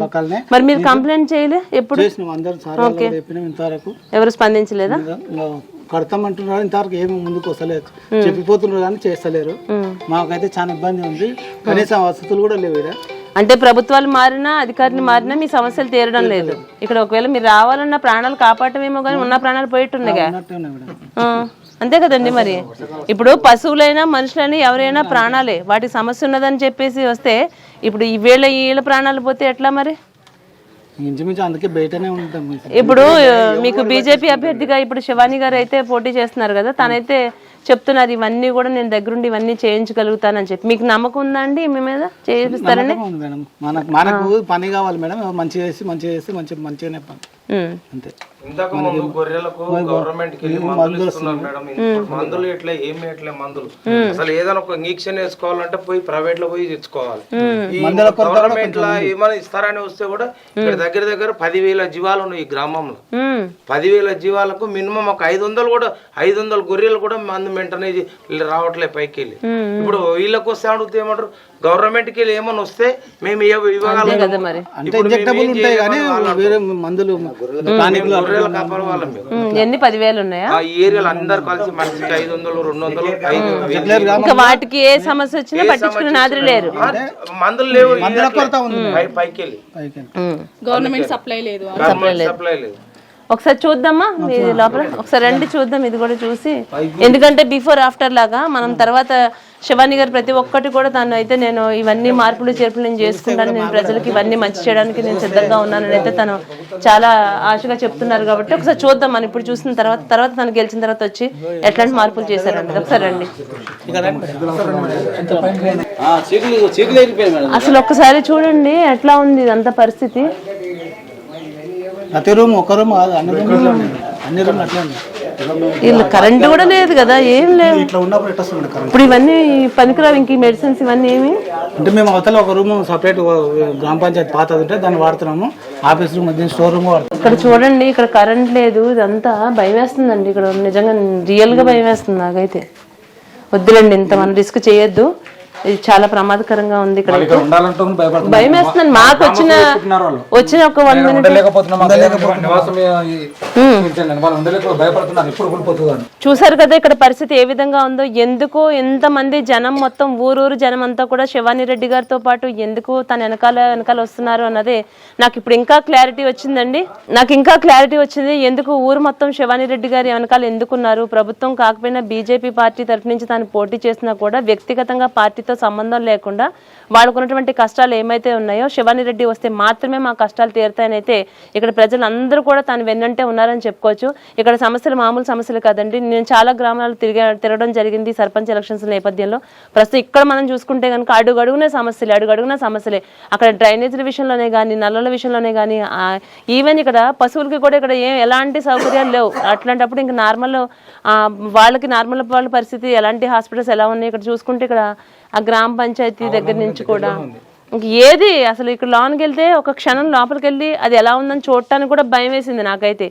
పక్కనే. మరి మీరు కంప్లైంట్ చేయలే? ఎప్పుడు చేసినాం, అందరు సార్ చెప్పినాం, ఇంతవరకు ఎవరు స్పందించలేదా? కడతామంటున్నారు, ఇంతవరకు ఏమి ముందుకు వస్తలేదు. చెప్పిపోతున్నారు కానీ చేస్తలేరు. మాకైతే చాలా ఇబ్బంది ఉంది. కనీసం వసతులు కూడా లేవు ఇక్కడ. అంటే ప్రభుత్వాలు మారినా, అధికారులు మారినా మీ సమస్యలు తీరడం లేదు ఇక్కడ. ఒకవేళ మీరు రావాలన్న ప్రాణాలు కాపాడమేమో కానీ ఉన్న ప్రాణాలు పోయేట్టున్నాయిగా. అంతే కదండి. మరి ఇప్పుడు పశువులైనా మనుషులైనా ఎవరైనా ప్రాణాలే. వాటికి సమస్య ఉన్నదని చెప్పేసి వస్తే ఇప్పుడు వీళ్ళ ప్రాణాలు పోతే ఎట్లా మరి? ఇంచుమించు అందుకే బయటనే ఉంటాం. ఇప్పుడు మీకు బీజేపీ అభ్యర్థిగా ఇప్పుడు శివాని గారు అయితే పోటీ చేస్తున్నారు కదా, తనైతే చెప్తున్నారు ఇవన్నీ కూడా నేను దగ్గరుండి ఇవన్నీ చేయించగలుగుతానని చెప్పి. మీకు నమ్మకం ఉందా అండి మీ మీద? చేయిస్తారని? మనకు పని కావాలి మేడం. మంచిగా చేస్తే మంచిగానే పని. అంతే. ఇంతకు ముందు గొర్రెలకు గవర్నమెంట్ కి మందులు ఇస్తున్నారు మేడం. మందులు ఎట్లా ఏమి ఎట్లా మందులు అసలు ఏదైనా ఒక ఇంజక్షన్ వేసుకోవాలంటే పోయి ప్రైవేట్ లో పోయి తెచ్చుకోవాలి. ఈ గవర్నమెంట్ లా ఏమైనా ఇస్తారని వస్తే కూడా ఇక్కడ దగ్గర 10,000 జీవాలు ఉన్నాయి ఈ గ్రామంలో. 10,000 జీవాలకు మినిమం ఒక 500 గొర్రెలు కూడా మందు వెంటనే రావట్లే పైకి వెళ్ళి. ఇప్పుడు వీళ్ళకి వస్తే అడిగితే ఏమంటారు, గవర్నమెంట్ కి ఏమైనా వస్తే మేము ఇవ్వగలం. అంటే ఇంజెక్టబుల్ ఉంటాయి కానీ వేరే మందులు గొర్రెల కాపరి వాళ్ళం మేము. ఎన్ని 10,000 ఉన్నాయా? ఆ ఏరియాలో అందరు కలిసి మనిషికి 500, 200, 5 ఇంకా వాటికి ఏ సమస్య వచ్చినా పట్టించుకునే నాదులు లేరు. మందులు లేవు. పైకి వెళ్ళి గవర్నమెంట్ సప్లై లేదు. సప్లై లేదు. ఒకసారి చూద్దామా ఇది లోపల, ఒకసారి రండి చూద్దాం ఇది కూడా చూసి. ఎందుకంటే బిఫోర్ ఆఫ్టర్ లాగా మనం తర్వాత శివాని గారు ప్రతి ఒక్కటి కూడా తను అయితే నేను ఇవన్నీ మార్పులు చేర్పులు నేను చేసుకుంటాను, నేను ప్రజలకు ఇవన్నీ మంచి చేయడానికి నేను సిద్ధంగా ఉన్నానని అయితే తను చాలా ఆశగా చెప్తున్నారు. కాబట్టి ఒకసారి చూద్దాం మనం ఇప్పుడు చూసిన తర్వాత తను గెలిచిన తర్వాత వచ్చి ఎట్లాంటి మార్పులు చేశారండి. ఒకసారి రండి. అసలు ఒక్కసారి చూడండి ఎట్లా ఉంది ఇదంతా పరిస్థితి. ప్రతి రూమ్ ఒక రూమ్ అన్ని రూమ్లు అట్లా వీళ్ళు కరెంట్ కూడా లేదు కదా, ఏం లేదు. ఇట్లా ఉన్నప్పుడు ఎట్లా వస్తుంది కరెంట్? ఇప్పుడు ఇవన్నీ పనికిరావు, ఇంక మెడిసిన్స్ ఇవన్నీ ఏమి అంటే మేము అవతల ఒక రూమ్ సపరేట్ గ్రామ పంచాయతీ పాతది ఉంటే దాన్ని వాడుతున్నాము. ఆఫీస్ రూమ్ స్టోర్ రూమ్ వాడుతున్నాం. ఇక్కడ చూడండి, ఇక్కడ కరెంట్ లేదు, ఇదంతా భయం వేస్తుందండి. ఇక్కడ నిజంగా రియల్ గా భయం వేస్తుంది నాకైతే. వద్దులండి, ఇంత మనం రిస్క్ చేయొద్దు, ఇది చాలా ప్రమాదకరంగా ఉంది. ఇక్కడ భయం వేస్తుందండి. మాకు వచ్చిన ఒక 1 minute చూసారు కదా ఇక్కడ పరిస్థితి ఏ విధంగా ఉందో. ఎందుకు ఎంతమంది జనం, మొత్తం ఊరూరు జనం అంతా కూడా శివాని రెడ్డి గారితో పాటు ఎందుకు తన వెనకాల వస్తున్నారు అన్నదే నాకు ఇప్పుడు ఇంకా క్లారిటీ వచ్చిందండి. నాకు ఇంకా క్లారిటీ వచ్చింది ఎందుకు ఊరు మొత్తం శివాని రెడ్డి గారి వెనకాల ఎందుకున్నారు. ప్రభుత్వం కాకపోయినా బీజేపీ పార్టీ తరఫు నుంచి తాను పోటీ చేసినా కూడా వ్యక్తిగతంగా పార్టీతో సంబంధం లేకుండా వాళ్ళకున్నటువంటి కష్టాలు ఏమైతే ఉన్నాయో శివాని రెడ్డి వస్తే మాత్రమే మా కష్టాలు తీరుతాయని అయితే ఇక్కడ ప్రజలందరూ కూడా తాను వెన్నంటే ఉన్నారని చెప్పుకోవచ్చు. ఇక్కడ సమస్యలు మామూలు సమస్యలు కాదండి. నేను చాలా గ్రామాలు తిరగడం జరిగింది సర్పంచ్ ఎలక్షన్స్ నేపథ్యంలో. ప్రస్తుతం ఇక్కడ మనం చూసుకుంటే కనుక అడుగడుగునే సమస్యలే. అక్కడ డ్రైనేజీల విషయంలోనే కానీ, నల్లల విషయంలోనే కానీ, ఈవెన్ ఇక్కడ పశువులకి కూడా ఇక్కడ ఎలాంటి సౌకర్యాలు లేవు. అట్లాంటప్పుడు ఇంకా నార్మల్ వాళ్ళ పరిస్థితి ఎలాంటి హాస్పిటల్స్ ఎలా ఉన్నాయి ఇక్కడ చూసుకుంటే ఇక్కడ ఆ గ్రామ పంచాయతీ దగ్గర నుంచి కూడా ఏది అసలు ఇక్కడ లోనికి వెళ్తే ఒక క్షణం లోపలికి వెళ్ళి అది ఎలా ఉందని చూడటానికి కూడా భయం వేసింది నాకైతే.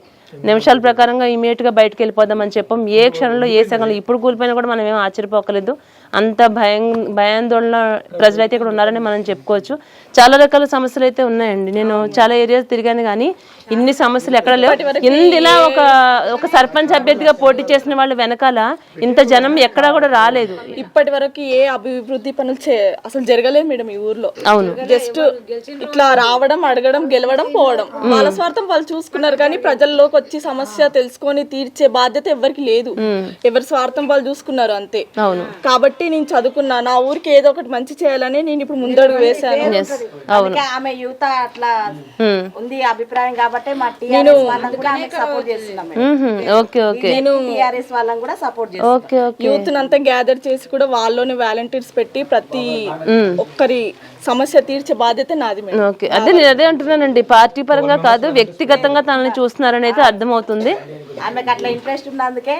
నిమిషాల ప్రకారంగా ఇమీడియట్ గా బయటకు వెళ్ళిపోదామని చెప్పాం. ఏ క్షణంలో ఏ సెకండ్లో ఇప్పుడు కూలిపోయినా కూడా మనం ఏం ఆశ్చర్యపోకలేదు. అంత భయాందోళన ప్రజలైతే ఇక్కడ ఉన్నారని మనం చెప్పుకోవచ్చు. చాలా రకాల సమస్యలు అయితే ఉన్నాయండి. నేను చాలా ఏరియాస్ తిరిగాను కానీ ఇన్ని సమస్యలు ఎక్కడ లేవు. ఇందులా ఒక సర్పంచ్ అభ్యర్థిగా పోటీ చేసిన వాళ్ళు వెనకాల ఇంత జనం ఎక్కడా కూడా రాలేదు. ఇప్పటి వరకు ఏ అభివృద్ధి పనులు అసలు జరగలేదు మేడం ఈ ఊర్లో. అవును, జస్ట్ ఇట్లా రావడం, అడగడం, గెలవడం, పోవడం, వాళ్ళ స్వార్థం వాళ్ళు చూసుకున్నారు. కానీ ప్రజల్లోకి వచ్చి సమస్య తెలుసుకొని తీర్చే బాధ్యత ఎవరికి లేదు. ఎవరి స్వార్థం వాళ్ళు చూసుకున్నారు అంతే. అవును, కాబట్టి నేను చదువుకున్నా, నా ఊరికి ఏదో ఒకటి మంచి చేయాలని నేను ఇప్పుడు ముందడుగు వేశాను. ఆమె యూత్ అట్లా ఉంది అభిప్రాయం కాబట్టి మా టీఆర్ఎస్ వాళ్ళని కూడా ఆమెకు సపోర్ట్ చేస్తున్నాం. నేను టీఆర్ఎస్ వాళ్ళని కూడా సపోర్ట్ చేస్తున్నాం. యూత్ అంతా గ్యాదర్ చేసి కూడా వాళ్ళలోనే వాలంటీర్స్ పెట్టి ప్రతి ఒక్కరి సమస్య తీర్చే బాధ్యత నాది మేడం. ఓకే, అదే నేను అదే అంటున్నానండి. పార్టీ పరంగా కాదు, వ్యక్తిగతంగా తనని చూస్తున్నారని అయితే అర్థమవుతుంది. ఆమెకు అట్లా ఇంట్రెస్ట్ ఉన్నందుకే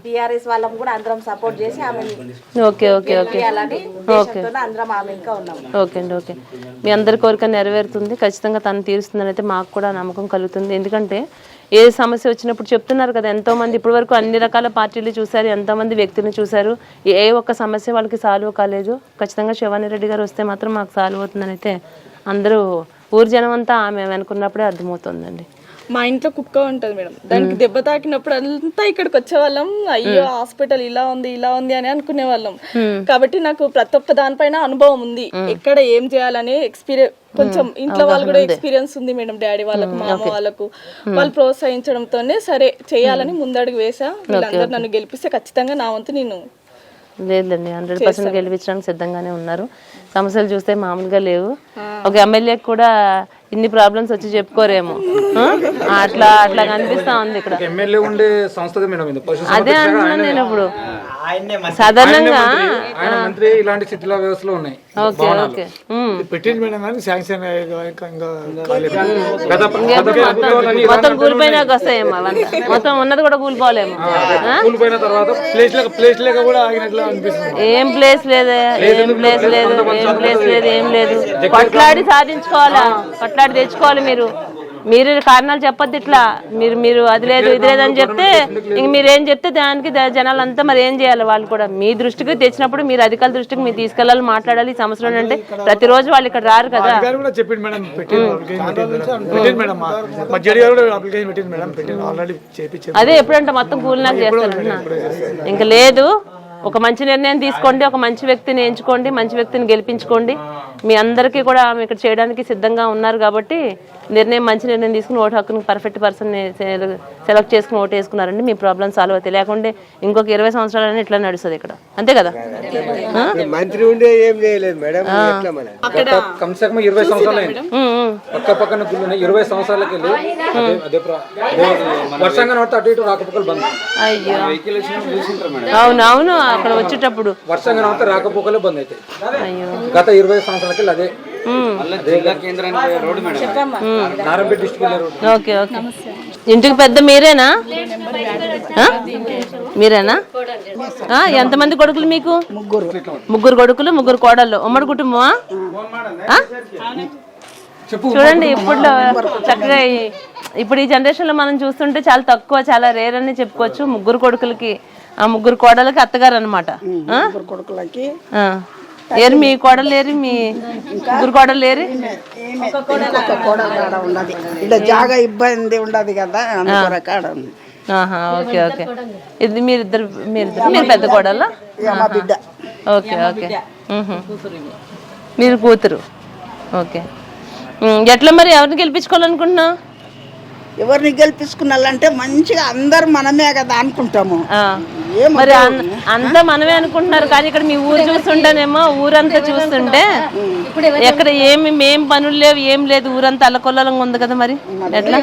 టీఆర్ఎస్ వాళ్ళని కూడా అందరం సపోర్ట్ చేసి ఆమె ఓకే అండి. ఓకే, మీ అందరి కోరిక నెరవేరుతుంది, ఖచ్చితంగా తను తీరుస్తుందని అయితే మాకు కూడా నమ్మకం కలుగుతుంది. ఎందుకంటే ఏ సమస్య వచ్చినప్పుడు చెప్తున్నారు కదా, ఎంతో మంది ఇప్పటి వరకు అన్ని రకాల పార్టీలు చూశారు, ఎంతో మంది వ్యక్తులను చూశారు, ఏ ఒక్క సమస్య వాళ్ళకి సాల్వ్ కాలేదు. ఖచ్చితంగా శివాని రెడ్డి గారు వస్తే మాత్రం మాకు సాల్వ్ అవుతుందని అయితే అందరూ ఊరు జనం అంతా ఆమె వెనుకున్నప్పుడే అర్థమవుతుందండి. మా ఇంట్లో కుక్క ఉంటది మేడం, దానికి దెబ్బ తాకినప్పుడు అంతా ఇక్కడికి వచ్చేవాళ్ళం. అయ్యో హాస్పిటల్ ఇలా ఉంది అని అనుకునే వాళ్ళం. కాబట్టి నాకు ప్రతి ఒక్క దానిపైన అనుభవం ఉంది. ఎక్కడ ఏం చేయాలని ఎక్స్పీరియన్స్, కొంచెం ఇంట్లో వాళ్ళు కూడా ఎక్స్పీరియన్స్ ఉంది మేడం. డాడీ వాళ్ళకు, మా అమ్మ వాళ్ళకు వాళ్ళు ప్రోత్సహించడంతోనే సరే చేయాలని ముందడుగు వేసా. వీళ్ళందరూ నన్ను గెలిపిస్తే ఖచ్చితంగా నా వంతు నేను లేదండి 100% గెలిపించడానికి సిద్ధంగానే ఉన్నారు. సమస్యలు చూస్తే మామూలుగా లేవు. ఒక ఎమ్మెల్యే కూడా ఇన్ని ప్రాబ్లమ్స్ వచ్చి చెప్పుకోరేమో, అట్లా కనిపిస్తా ఉంది ఇక్కడ. ఎమ్మెల్యే ఉండే సంస్థ మేడం ఇది. అదే అంటున్నాను నేను ఇప్పుడు సాధారణంగా మంత్రి ఇలాంటి శిథిల వ్యవస్థలో ఉన్నాయి. ఓకే మొత్తం కూలిపోయినాక వస్తాయేమో, మొత్తం ఉన్నది కూడా కూలిపోలేము. ఏం ప్లేస్ లేదు, ఏం లేదు. కొట్లాడి సాధించుకోవాలా, కొట్లాడి తెచ్చుకోవాలి. మీరు మీరు కారణాలు చెప్పొద్దు ఇట్లా. మీరు అది లేదు ఇది లేదని చెప్తే ఇంక మీరేం చెప్తే దానికి జనాలంతా మరి ఏం చేయాలి? వాళ్ళు కూడా మీ దృష్టికి తెచ్చినప్పుడు మీరు అధికారుల దృష్టికి మీరు తీసుకెళ్ళాలి, మాట్లాడాలి. ఈ సమస్యలు అంటే ప్రతిరోజు వాళ్ళు ఇక్కడ రారు కదా. అదే ఎప్పుడంటే మొత్తం కూలినాక చేస్తాను. ఇంకా లేదు, ఒక మంచి నిర్ణయం తీసుకోండి, ఒక మంచి వ్యక్తిని ఎంచుకోండి, మంచి వ్యక్తిని గెలిపించుకోండి. మీ అందరికీ కూడా ఆమె ఇక్కడ చేయడానికి సిద్ధంగా ఉన్నారు కాబట్టి మంచి నిర్ణయం తీసుకుని ఓటు హక్కుని పర్ఫెక్ట్ పర్సన్ సెలెక్ట్ చేసుకుని ఓటు వేసుకున్నారండి. మీ ప్రాబ్లం సాల్వ్ అవుతాయి. లేకుంటే ఇంకొక 20 సంవత్సరాలని ఇట్లా నడుస్తుంది ఇక్కడ, అంతే కదా. మంత్రి ఉండే ఏం చేయలేదు మేడం. కమ్సే కమ్ 20 సంవత్సరాలు పక్క పక్కన 20 సంవత్సరాలకి వెళ్ళి వర్షంగా నడితే అటు ఇటు రాకపోకలు బంద్. అయ్యో అవునవును, అక్కడ వచ్చేటప్పుడు వర్షంగా నడితే రాకపోకలు బంద్ అవుతాయి. అయ్యో గత 20 సంవత్సరాలకి అదే నారాయణపేట డిస్ట్రిక్ట్. Okay okay. ఇంటికి పెద్ద మీరేనా? మీరేనా? ఎంతమంది కొడుకులు మీకు? ముగ్గురు కొడుకులు, 3 కోడళ్ళు. ఉమ్మడి కుటుంబమా? చూడండి ఇప్పట్లో చక్కగా ఇప్పుడు ఈ జనరేషన్ లో మనం చూస్తుంటే చాలా తక్కువ, చాలా రేర్ అని చెప్పుకోవచ్చు. 3 కొడుకులకి, ఆ 3 కోడలకి అత్తగారు అనమాట. ఏరు మీ కోడలు లేరు, మీ 3 కోడలు లేరు? ఇలా జాగా ఇబ్బంది ఉండదు కదా. Okay okay. ఇది మీరిద్దరు మీరు పెద్ద కోడలా? బిడ్డ. Okay okay. మీరు కూతురు. ఓకే. ఎట్లా మరి ఎవరిని గెలిపించుకోవాలనుకుంటున్నావు? ఎవరిని గెలిపించుకున్నాలంటే మంచిగా అందరు మనమే కదా అనుకుంటాము. మరి అంతా మనమే అనుకుంటున్నారు కానీ ఇక్కడ మీ ఊరు చూస్తుంటేనేమో ఊరంతా చూస్తుంటే ఎక్కడ ఏం పనులు లేవు, ఏం లేదు, ఊరంతా అల్లకొల్లంగా ఉంది కదా. మరి ఎట్లా?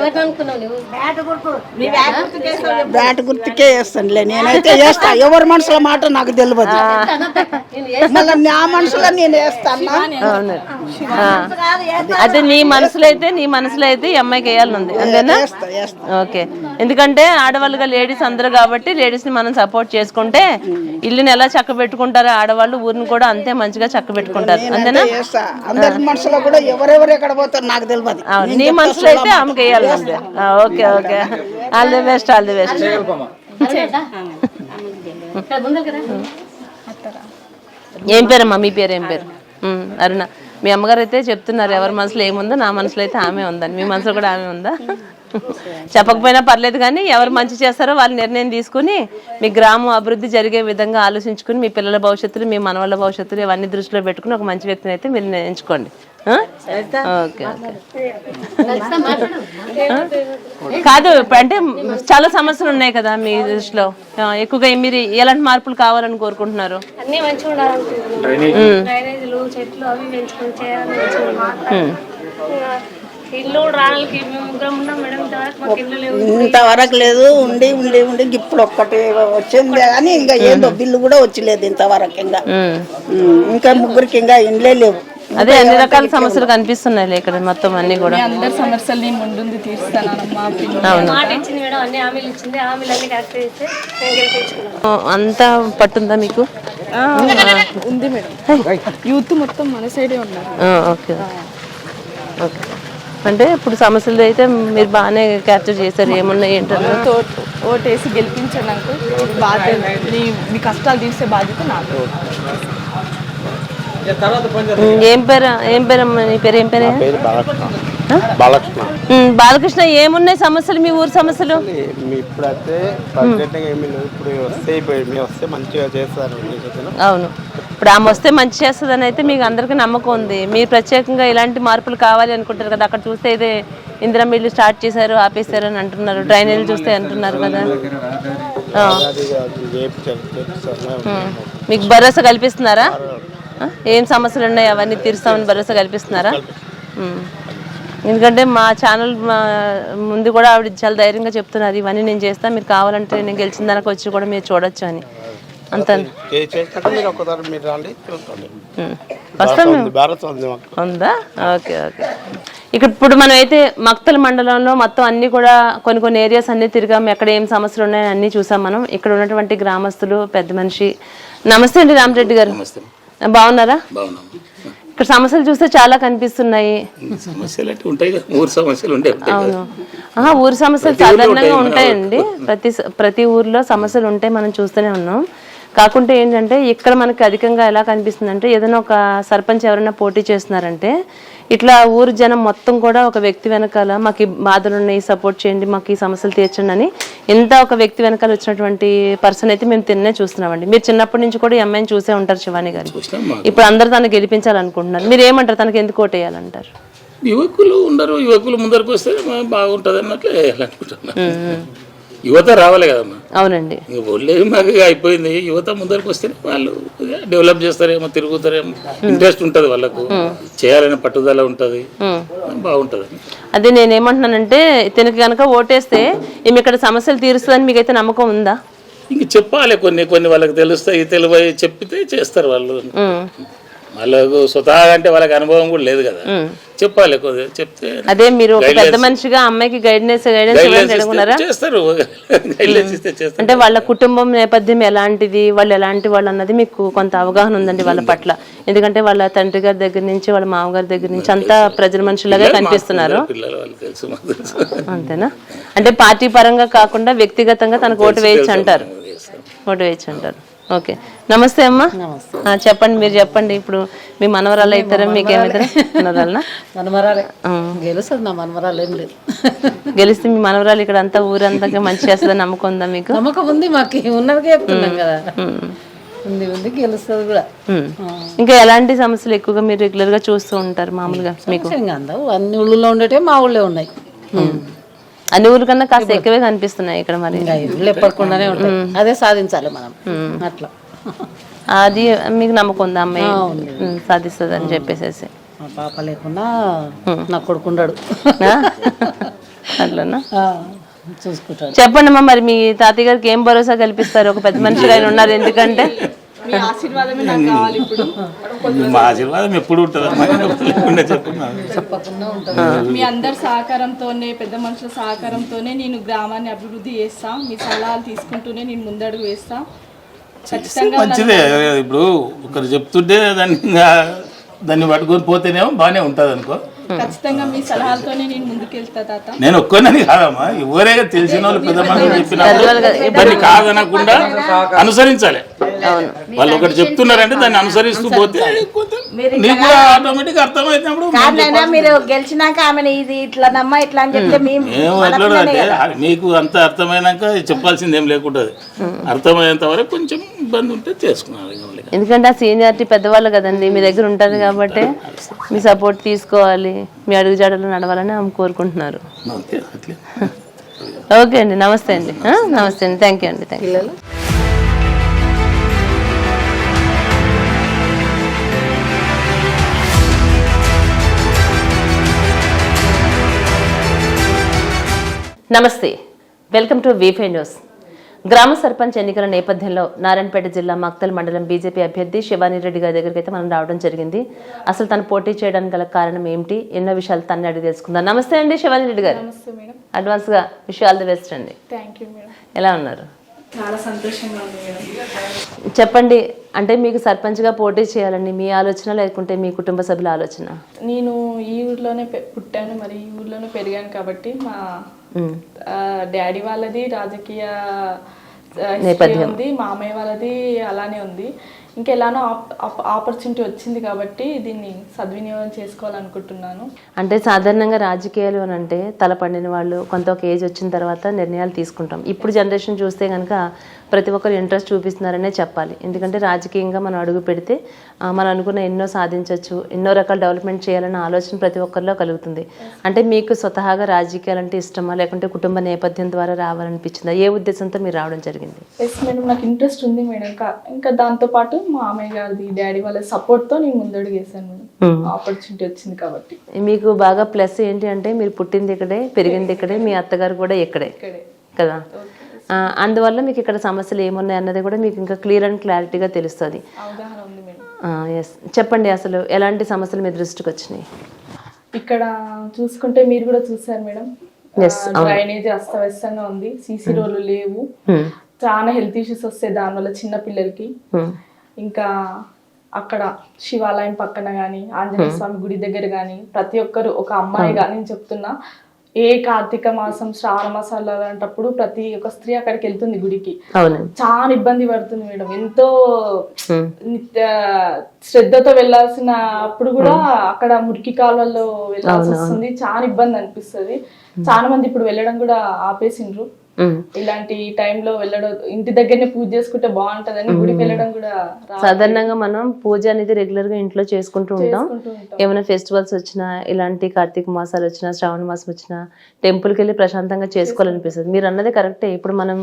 బ్యాట్ గుర్తుకే వేస్తానులే, నేనైతే వేస్తా. ఎవరి మనుషుల మాట నాకు తెలియదు, మళ్ళీ నా మనసులో నేను వేస్తాను. అదే నీ మనసులో అయితే ఈ అమ్మాయికి వేయాలనుంది, అంతేనా? ఓకే. ఎందుకంటే ఆడవాళ్ళుగా లేడీస్ అందరూ కాబట్టి లేడీస్ ని మనం సపోర్ట్ చేసుకుంటే ఇల్లుని ఎలా చక్క పెట్టుకుంటారో ఆడవాళ్ళు ఊరిని కూడా అంతే మంచిగా చక్క పెట్టుకుంటారు, అంతేనా? అందరి మనసులో కూడా ఎవరెవరు ఎక్కడ పోతారు నాకు తెలియదు. నీ మనసులో అయితే ఆమెకి వేయాలండి. Okay okay. All the best, all the best. ఏం పేరమ్మా? మీ పేరు ఏం పేరు? అరుణ. మీ అమ్మగారు అయితే చెప్తున్నారు ఎవరి మనసులో ఏముందో నా మనసులో అయితే ఆమె ఉందని. మీ మనసులో కూడా ఆమె ఉందా? చెప్పకపోయినా పర్లేదు కానీ ఎవరు మంచి చేస్తారో వాళ్ళు నిర్ణయం తీసుకుని మీ గ్రామం అభివృద్ధి జరిగే విధంగా ఆలోచించుకుని మీ పిల్లల భవిష్యత్తులు, మీ మనవాళ్ళ భవిష్యత్తులు ఇవన్నీ దృష్టిలో పెట్టుకుని ఒక మంచి వ్యక్తిని అయితే మీరు ఎంచుకోండి. Okay okay. కాదు అంటే చాలా సమస్యలు ఉన్నాయి కదా మీ దృష్టిలో, ఎక్కువగా మీరు ఎలాంటి మార్పులు కావాలని కోరుకుంటున్నారు? అన్ని మంచిగా ఉండాలనుకుంటున్నాం. డ్రైనేజీలు, చెట్లు అవి పెంచుకొని చేయాలి. ఇల్లు రాళ్ళకి ఇంతవరకు లేదు, ఉండి ఇప్పుడు ఒక్కటి వచ్చింది కానీ ఇంకా ఏందో బిల్లు కూడా వచ్చలేదు ఇంతవరకు. ఇంకా ముగ్గురికి ఇంకా ఇండ్లే లేవు. అదే అన్ని రకాల సమస్యలు కనిపిస్తున్నాయి ఇక్కడ మొత్తం అన్ని కూడా. అందరి సమస్యలు నేను ముందుంది తీరుస్తానమ్మా. అంతా పట్టుందా మీకు? ఉంది మేడం. యూత్ మొత్తం మన సైడే ఉన్నారు. Okay okay. అంటే ఇప్పుడు సమస్యలు అయితే మీరు బాగానే క్యాప్చర్ చేశారు. ఏమున్నాయి ఏంటంటే ఓటేసి గెలిపించడానికి బాధ్యత, మీ కష్టాలు తీర్చే బాధ్యత నాకు. ఏం పేరమ్మా నీ పేరు? ఏం పేరు? బాలకృష్ణ. ఏమున్నాయి సమస్యలు మీ ఊరు సమస్యలు? ఇప్పుడైతే అవును, ఇప్పుడు ఆమె వస్తే మంచి చేస్తుందని అయితే మీకు అందరికీ నమ్మకం ఉంది. మీరు ప్రత్యేకంగా ఇలాంటి మార్పులు కావాలి అనుకుంటారు కదా. అక్కడ చూస్తే ఇదే ఇందిరా మిల్లు స్టార్ట్ చేశారు, ఆపేశారు అని అంటున్నారు. డ్రైనేజీలు చూస్తే అంటున్నారు కదా. మీకు భరోసా కల్పిస్తున్నారా? ఏం సమస్యలు ఉన్నాయి అవన్నీ తీరుస్తామని భరోసా కల్పిస్తున్నారా? ఎందుకంటే మా ఛానల్ ముందు కూడా ఆవిడ చాలా ధైర్యంగా చెప్తున్నారు, ఇవన్నీ నేను చేస్తాను, మీరు కావాలంటే నేను గెలిచిన దానికి వచ్చి కూడా మీరు చూడొచ్చు అని. అంత ఉందా? Okay okay. ఇప్పుడు మనం అయితే మక్తల్ మండలంలో మొత్తం అన్ని కూడా కొన్ని ఏరియాస్ అన్ని తిరిగాము. ఎక్కడ ఏం సమస్యలు ఉన్నాయని అన్ని చూసాం మనం. ఇక్కడ ఉన్నటువంటి గ్రామస్తులు, పెద్ద మనిషి. నమస్తే అండి రామరెడ్డి గారు, బాగున్నారా? ఇక్కడ సమస్యలు చూస్తే చాలా కనిపిస్తున్నాయి. సమస్యలు అంటే ఉంటాయి కదా, ఊరు సమస్యలు ఉంటాయి. అవును, ఊరు సమస్యలు సాధారణంగా ఉంటాయండి. ప్రతి ఊర్లో సమస్యలు ఉంటాయి, మనం చూస్తూనే ఉన్నాం. కాకుంటే ఏంటంటే ఇక్కడ మనకి అధికంగా ఎలా కనిపిస్తుందంటే, ఏదైనా ఒక సర్పంచ్ ఎవరైనా పోటీ చేస్తున్నారంటే ఇట్లా ఊరు జనం మొత్తం కూడా ఒక వ్యక్తి వెనకాల మాకు ఈ బాధలు ఉన్నాయి, సపోర్ట్ చేయండి, మాకు ఈ సమస్యలు తీర్చండి అని ఎంత ఒక వ్యక్తి వెనకాల వచ్చినటువంటి పర్సన్ అయితే మేము తిన్నే చూస్తున్నామండి. మీరు చిన్నప్పటి నుంచి కూడా ఈ అమ్మాయిని చూసే ఉంటారు, శివాని గారు. ఇప్పుడు అందరు తనకు గెలిపించాలనుకుంటున్నారు. మీరు ఏమంటారు, తనకి ఎందుకు ఓటేయాలంటారు? యువకులు ఉండరు, యువకులు ముందరకు వస్తే బాగుంటుంది అన్నట్లు వేయాలనుకుంటున్నారు. యువత రావాలి కదమ్మా. అవునండి, ఒళ్ళే మాకు అయిపోయింది. యువత ముందరకు వస్తే వాళ్ళు డెవలప్ చేస్తారేమో, తిరుగుతారేమో, ఇంట్రెస్ట్ ఉంటుంది వాళ్ళకు, చేయాలనే పట్టుదల ఉంటుంది, బాగుంటుంది. అదే నేనేమంటున్నానంటే, తినకి కనుక ఓటేస్తే ఈమె ఇక్కడ సమస్యలు తీరుస్తుందని మీకైతే నమ్మకం ఉందా? ఇంక చెప్పాలి, కొన్ని వాళ్ళకి తెలుస్తాయి, తెలివి చెప్పితే చేస్తారు వాళ్ళు. వాళ్ళకు స్వతహాగా అంటే వాళ్ళకి అనుభవం కూడా లేదు కదా, చెప్పాలి కొద్దిగా చెప్తే. అదే మీరు ఒక పెద్ద మనిషిగా అమ్మాయికి గైడెన్స్ చేస్తారు. అంటే వాళ్ళ కుటుంబం నేపథ్యం ఎలాంటిది, వాళ్ళు ఎలాంటి వాళ్ళు అన్నది మీకు కొంత అవగాహన ఉందండి వాళ్ళ పట్ల. ఎందుకంటే వాళ్ళ తండ్రి గారి దగ్గర నుంచి వాళ్ళ మామగారి దగ్గర నుంచి అంతా ప్రజల మనుషులుగా కనిపిస్తున్నారు. అంతేనా? అంటే పార్టీ పరంగా కాకుండా వ్యక్తిగతంగా తనకు ఓటు వేయచ్చు అంటారు. ఓటు వేయచ్చు అంటారు. ఓకే, నమస్తే అమ్మా. చెప్పండి, మీరు చెప్పండి. ఇప్పుడు మీ మనవరాలు అవుతారా, మీకేమవుతారా? మనవరాలే గెలుస్తుంది. నా మనవరాలు ఏం లేదు. గెలిస్తే మీ మనవరాలు ఇక్కడ అంతా ఊరంతా మంచి చేస్తుందని నమ్మకం ఉందా మీకు? నమ్మకం ఉంది, మాకు ఉన్నది చెప్తున్నాం కదా. ఉంది గెలుస్తుంది కూడా. ఇంకా ఎలాంటి సమస్యలు ఎక్కువగా మీరు రెగ్యులర్ గా చూస్తూ ఉంటారు మామూలుగా మీకు? అన్ని ఊళ్ళో ఉండేటే మా ఊళ్ళో ఉన్నాయి. అన్ని ఊళ్ళ కన్నా కాస్త ఎక్కువే కనిపిస్తున్నాయి ఇక్కడ. మరి ఎప్పటికుండానే ఉంటాయి, అదే సాధించాలి మనం. అట్లా అది మీకు నమ్మకం ఉందా అమ్మాయి సాధిస్తుంది అని చెప్పేసి? మా పాప లేకుండా నా కొడుకుండాడు అట్లనా? చూసుకుంటాడు. చెప్పండి అమ్మా, మరి మీ తాతయ్య గారికి ఏం భరోసా కల్పిస్తారు? ఒక పెద్ద మనిషిగా ఆయన ఉన్నారు, ఎందుకంటే మీ ఆశీర్వాదమే నాకు కావాలి. ఇప్పుడు మా ఆశీర్వాదం ఎప్పుడు ఉంటుందమ్మా, చెప్పకుండా ఉంటుంది. మీ అందరి సహకారంతోనే, పెద్ద మనుషుల సహకారంతోనే నేను గ్రామాన్ని అభివృద్ధి చేస్తా. మీ సలహాలు తీసుకుంటూనే నేను ముందడుగు వేస్తా. మంచిదే. ఇప్పుడు ఒకరు చెప్తుంటే దాన్ని పట్టుకొని పోతేనేమో బాగానే ఉంటుంది అనుకో. ఖచ్చితంగా మీ సలహాలతోనే నేను ముందుకెళ్తా తాత. నేను ఒక్కనని కాదమ్మా, ఎవరే తెలిసిన వాళ్ళు పెద్ద మనుషులు చెప్పిన దాన్ని కాదనకుండా అనుసరించాలి. వాళ్ళు ఒకటి చెప్తున్నారంటే దాన్ని అనుసరిస్తూ పోతే నీకు కూడా ఆటోమేటిక్ అర్థమైనప్పుడు మీరు గెలిచినాక ఆమె ఇది ఇట్లా నమ్మ ఇట్లా అని చెప్తే అంటే మీకు అంత అర్థమైనాక చెప్పాల్సింది ఏం లేకుంటుంది. అర్థమయ్యేంత వరకు కొంచెం ఇబ్బంది ఉంటే చేసుకున్నాను. ఎందుకంటే ఆ సీనియారిటీ పెద్దవాళ్ళు కదండి, మీ దగ్గర ఉంటుంది కాబట్టి మీ సపోర్ట్ తీసుకోవాలి, మీ అడుగుజాడలు నడవాలని ఆమె కోరుకుంటున్నారు. ఓకే అండి, నమస్తే అండి. నమస్తే అండి, థ్యాంక్ యూ అండి. Thank you. నమస్తే, వెల్కమ్ టు V5 న్యూస్. గ్రామ సర్పంచ్ ఎన్నికల నేపథ్యంలో నారాయణపేట జిల్లా మక్తల్ మండలం బీజేపీ అభ్యర్థి శివాని రెడ్డి గారి దగ్గరికి అయితే మనం రావడం జరిగింది. అసలు తను పోటీ చేయడానికి గల కారణం ఏమిటి, ఎన్నో విషయాలు తన్ని అడిగి తెలుసుకుందాం. నమస్తే అండి శివాని రెడ్డి గారు. అడ్వాన్స్ గా విష్ ఆల్ ది బెస్ట్ అండి. ఎలా ఉన్నారు? చాలా సంతోషంగా ఉంది మేడం. చెప్పండి, అంటే మీకు సర్పంచ్ గా పోటీ చేయాలని మీ ఆలోచన, లేకుంటే మీ కుటుంబ సభ్యుల ఆలోచన? నేను ఈ ఊర్లోనే పుట్టాను, మరి ఈ ఊర్లోనే పెరిగాను కాబట్టి మా డాడీ వాళ్ళది రాజకీయ నేపథ్యం ఉంది, మామయ్య వాళ్ళది అలానే ఉంది. ఇంకా ఎలానో ఆపర్చునిటీ వచ్చింది కాబట్టి దీన్ని సద్వినియోగం చేసుకోవాలనుకుంటున్నాను. అంటే సాధారణంగా రాజకీయాలు అని అంటే తలపడిన వాళ్ళు కొంత ఒక ఏజ్ వచ్చిన తర్వాత నిర్ణయాలు తీసుకుంటాం. ఇప్పుడు జనరేషన్ చూస్తే కనుక ప్రతి ఒక్కరు ఇంట్రెస్ట్ చూపిస్తున్నారనే చెప్పాలి. ఎందుకంటే రాజకీయంగా మనం అడుగు పెడితే మనం అనుకున్న ఎన్నో సాధించవచ్చు, ఎన్నో రకాల డెవలప్మెంట్ చేయాలన్న ఆలోచన ప్రతి ఒక్కరిలో కలుగుతుంది. అంటే మీకు స్వతహాగా రాజకీయాలు అంటే ఇష్టమా, లేకుంటే కుటుంబ నేపథ్యం ద్వారా రావాలనిపించిందా? ఏ ఉద్దేశంతో మీరు రావడం జరిగింది? ఎస్ మేడం, నాకు ఇంట్రెస్ట్ ఉంది మేడం. ఇంకా దాంతోపాటు మా అమ్మయ్య గారిది, డాడీ వాళ్ళ సపోర్ట్తో నేను ముందడుగు వేసాను మేడం. ఆపర్చునిటీ వచ్చింది కాబట్టి. మీకు బాగా ప్లస్ ఏంటి అంటే మీరు పుట్టింది ఇక్కడే, పెరిగింది ఇక్కడే, మీ అత్తగారు కూడా ఇక్కడే కదా. అందువల్ల మీకు ఇక్కడ సమస్యలు ఏమున్నాయి అన్నది కూడా మీకు ఇంకా క్లియర్ అండ్ క్లారిటీగా తెలుస్తుంది. ఎస్, చెప్పండి, అసలు ఎలాంటి సమస్యలు మీ దృష్టికి వచ్చినాయి? ఇక్కడ చూసుకుంటే మీరు కూడా చూసారు మేడం, డ్రైనేజ్ అస్తవ్యస్తంగా ఉంది, సీసీ రోడ్లు లేవు, చాలా హెల్త్ ఇష్యూస్ వస్తాయి దానివల్ల చిన్న పిల్లలకి. ఇంకా అక్కడ శివాలయం పక్కన కానీ ఆంజనేయ స్వామి గుడి దగ్గర కానీ ప్రతి ఒక్కరు ఒక అమ్మాయి కానీ నేను చెప్తున్నా, ఏ కార్తీక మాసం శ్రావణ మాసాలు అలాంటప్పుడు ప్రతి ఒక్క స్త్రీ అక్కడికి వెళ్తుంది గుడికి. చాలా ఇబ్బంది పడుతుంది మేడం, ఎంతో శ్రద్ధతో వెళ్ళాల్సిన అప్పుడు కూడా అక్కడ మురికి కాలువల్లో వెళ్ళాల్సి వస్తుంది. చాలా ఇబ్బంది అనిపిస్తుంది. చాలా మంది ఇప్పుడు వెళ్ళడం కూడా ఆపేసిండ్రు. ఇలాంటి టైంలో వెళ్ళడం, ఇంటి దగ్గరనే పూజ చేసుకుంటే బాగుంటదని గుడికి వెళ్ళడం కూడా. సాధారణంగా మనం పూజ అనేది రెగ్యులర్ గా ఇంట్లో చేసుకుంటూ ఉంటాం. ఏమైనా ఫెస్టివల్స్ వచ్చినా, ఇలాంటి కార్తీక మాసాలు వచ్చినా, శ్రావణ మాసం వచ్చినా టెంపుల్కి వెళ్ళి ప్రశాంతంగా చేసుకోవాలనిపిస్తుంది. మీరు అన్నది కరెక్టే. ఇప్పుడు మనం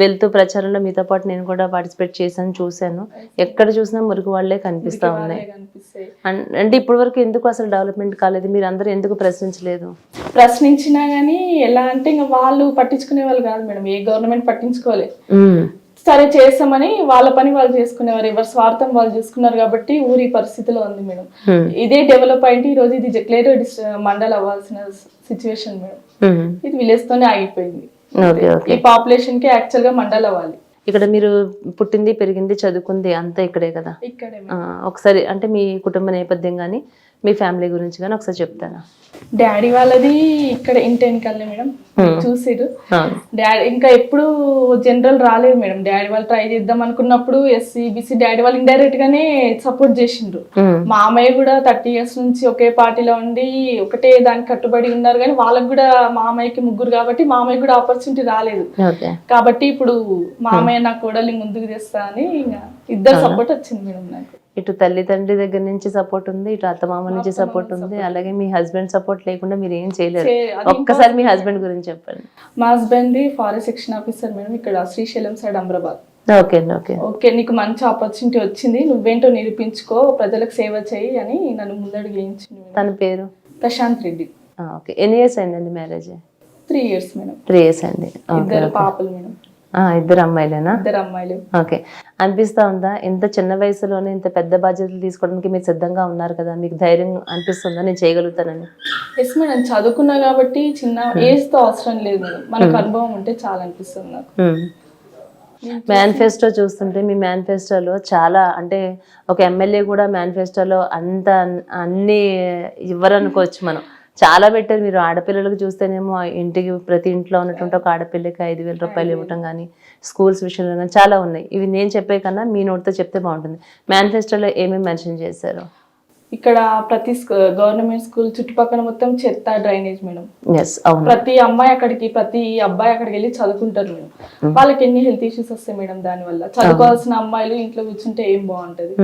వెళ్తూ ప్రచారంలో మీతో పాటు నేను కూడా పార్టిసిపేట్ చేశాను, చూశాను. ఎక్కడ చూసినా మురికి వాళ్ళే కనిపిస్తా ఉన్నాయి. అంటే ఇప్పటి వరకు ఎందుకు అసలు డెవలప్మెంట్ కాలేదు? మీరు అందరూ ఎందుకు ప్రశ్నించలేదు? ప్రశ్నించినా గానీ ఎలా అంటే ఇంకా వాళ్ళు పట్టించుకునే వాళ్ళు కాదు మేడం. ఏ గవర్నమెంట్ పట్టించుకోలేదు. సరే చేస్తామని వాళ్ళ పని వాళ్ళు చేసుకునేవారు, ఎవరి స్వార్థం వాళ్ళు చేసుకున్నారు కాబట్టి ఊరి పరిస్థితిలో ఉంది మేడం. ఇదే డెవలప్ అయింది ఈ రోజు ఇది డిక్లేర్ మండల్ అవ్వాల్సిన సిచ్యువేషన్ మేడం. ఇది విలేజ్ తోనే ఆగిపోయింది. ఈ పాపులేషన్ కి యాక్చువల్ గా మండల్ అవ్వాలి. ఇక్కడ మీరు పుట్టింది, పెరిగింది, చదువుకుంది అంతా ఇక్కడే కదా? ఇక్కడే. ఒకసారి అంటే మీ కుటుంబ నేపథ్యం కానీ మీ ఫ్యామిలీ గురించి కానీ ఒకసారి చెప్తారా? డాడీ వాళ్ళది ఇక్కడ ఇంటి వెనకాలే మేడం, చూసిరు. డాడీ ఇంకా ఎప్పుడు జనరల్ రాలేదు మేడం. డాడీ వాళ్ళు ట్రై చేద్దాం అనుకున్నప్పుడు ఎస్సీ బీసీ డాడీ వాళ్ళు ఇండైరెక్ట్ గానే సపోర్ట్ చేసిండ్రు. మామయ్య కూడా 30 years నుంచి ఒకే పార్టీలో ఉండి ఒకటే దానికి కట్టుబడి ఉన్నారు. కానీ వాళ్ళకి కూడా మామయ్యకి ముగ్గురు కాబట్టి మామయ్య కూడా ఆపర్చునిటీ రాలేదు. కాబట్టి ఇప్పుడు మామయ్య నా కోడల్ని ముందుకు తెస్తా అని ఇంకా ఇద్దరు సపోర్ట్ వచ్చింది మేడం నాకు. ఇటు తల్లి తండ్రి దగ్గర నుంచి సపోర్ట్ ఉంది, ఇటు అత్తమామ నుంచి సపోర్ట్ ఉంది, అలాగే మీ హస్బెండ్ సపోర్ట్ లేకుండా మీరు ఏం చేయలేరు. ఒక్కసారి మీ హస్బెండ్ గురించి చెప్పండి. మా husband forest section officer madam, ఇక్కడ శ్రీశైలం సైడ్ అమ్రాబాద్. ఓకే, నీకు మంచి ఆపర్చునిటీ వచ్చింది, నువ్వేంటో నిరూపించుకో, ప్రజలకు సేవ చేయి అని నన్ను ముందడుగు వేయించింది. తన పేరు ప్రశాంత్ రెడ్డి. ఓకే, ఎన్ని ఇయర్స్ అయిందండి మ్యారేజ్? 3 years madam. 3 years అండి. ఇద్దరు పాపలు మేడం. ఇద్దరు అమ్మాయిలేనా? ఇద్దరు అమ్మాయిలు. ఓకే, అనిపిస్తా ఉందా ఇంత చిన్న వయసులోనే ఇంత పెద్ద బాధ్యతలు తీసుకోవడానికి మీరు సిద్ధంగా ఉన్నారు కదా? మీకు ధైర్యం అనిపిస్తుందా నేను చేయగలుగుతానని? ఎస్ మేడం, చదువుకున్నా కాబట్టి చిన్న ఏజ్ తో అవసరం లేదు మేడం, మనకు అనుభవం ఉంటే చాలా అనిపిస్తుంది నాకు. మేనిఫెస్టో చూస్తుంటే మీ మేనిఫెస్టోలో చాలా, అంటే ఒక ఎమ్మెల్యే కూడా మేనిఫెస్టోలో అంత అన్ని ఇవ్వరనుకోవచ్చు మనం. చాలా పెట్టారు. మీరు ఆడపిల్లలకు చూస్తేనేమో ఇంటికి ప్రతి ఇంట్లో ఉన్నటువంటి ఒక ఆడపిల్లకి 5,000 రూపాయలు ఇవ్వటం కానీ, స్కూల్స్ విషయంలో కానీ చాలా ఉన్నాయి. ఇవి నేను చెప్పే కన్నా మీ నోటితో చెప్తే బాగుంటుంది. మేనిఫెస్టోలో ఏమేమి మెన్షన్ చేశారు? ఇక్కడ ప్రతి గవర్నమెంట్ స్కూల్ చుట్టుపక్కల మొత్తం చెత్త, డ్రైనేజ్ మేడం. ప్రతి అమ్మాయి అక్కడికి, ప్రతి అబ్బాయి అక్కడికి వెళ్ళి చదువుకుంటారు మేడం. వాళ్ళకి ఎన్ని హెల్త్ ఇష్యూస్ వస్తాయి మేడం దాని వల్ల. చదువుకోవాల్సిన అమ్మాయిలు ఇంట్లో కూర్చుంటే ఏం బాగుంటది.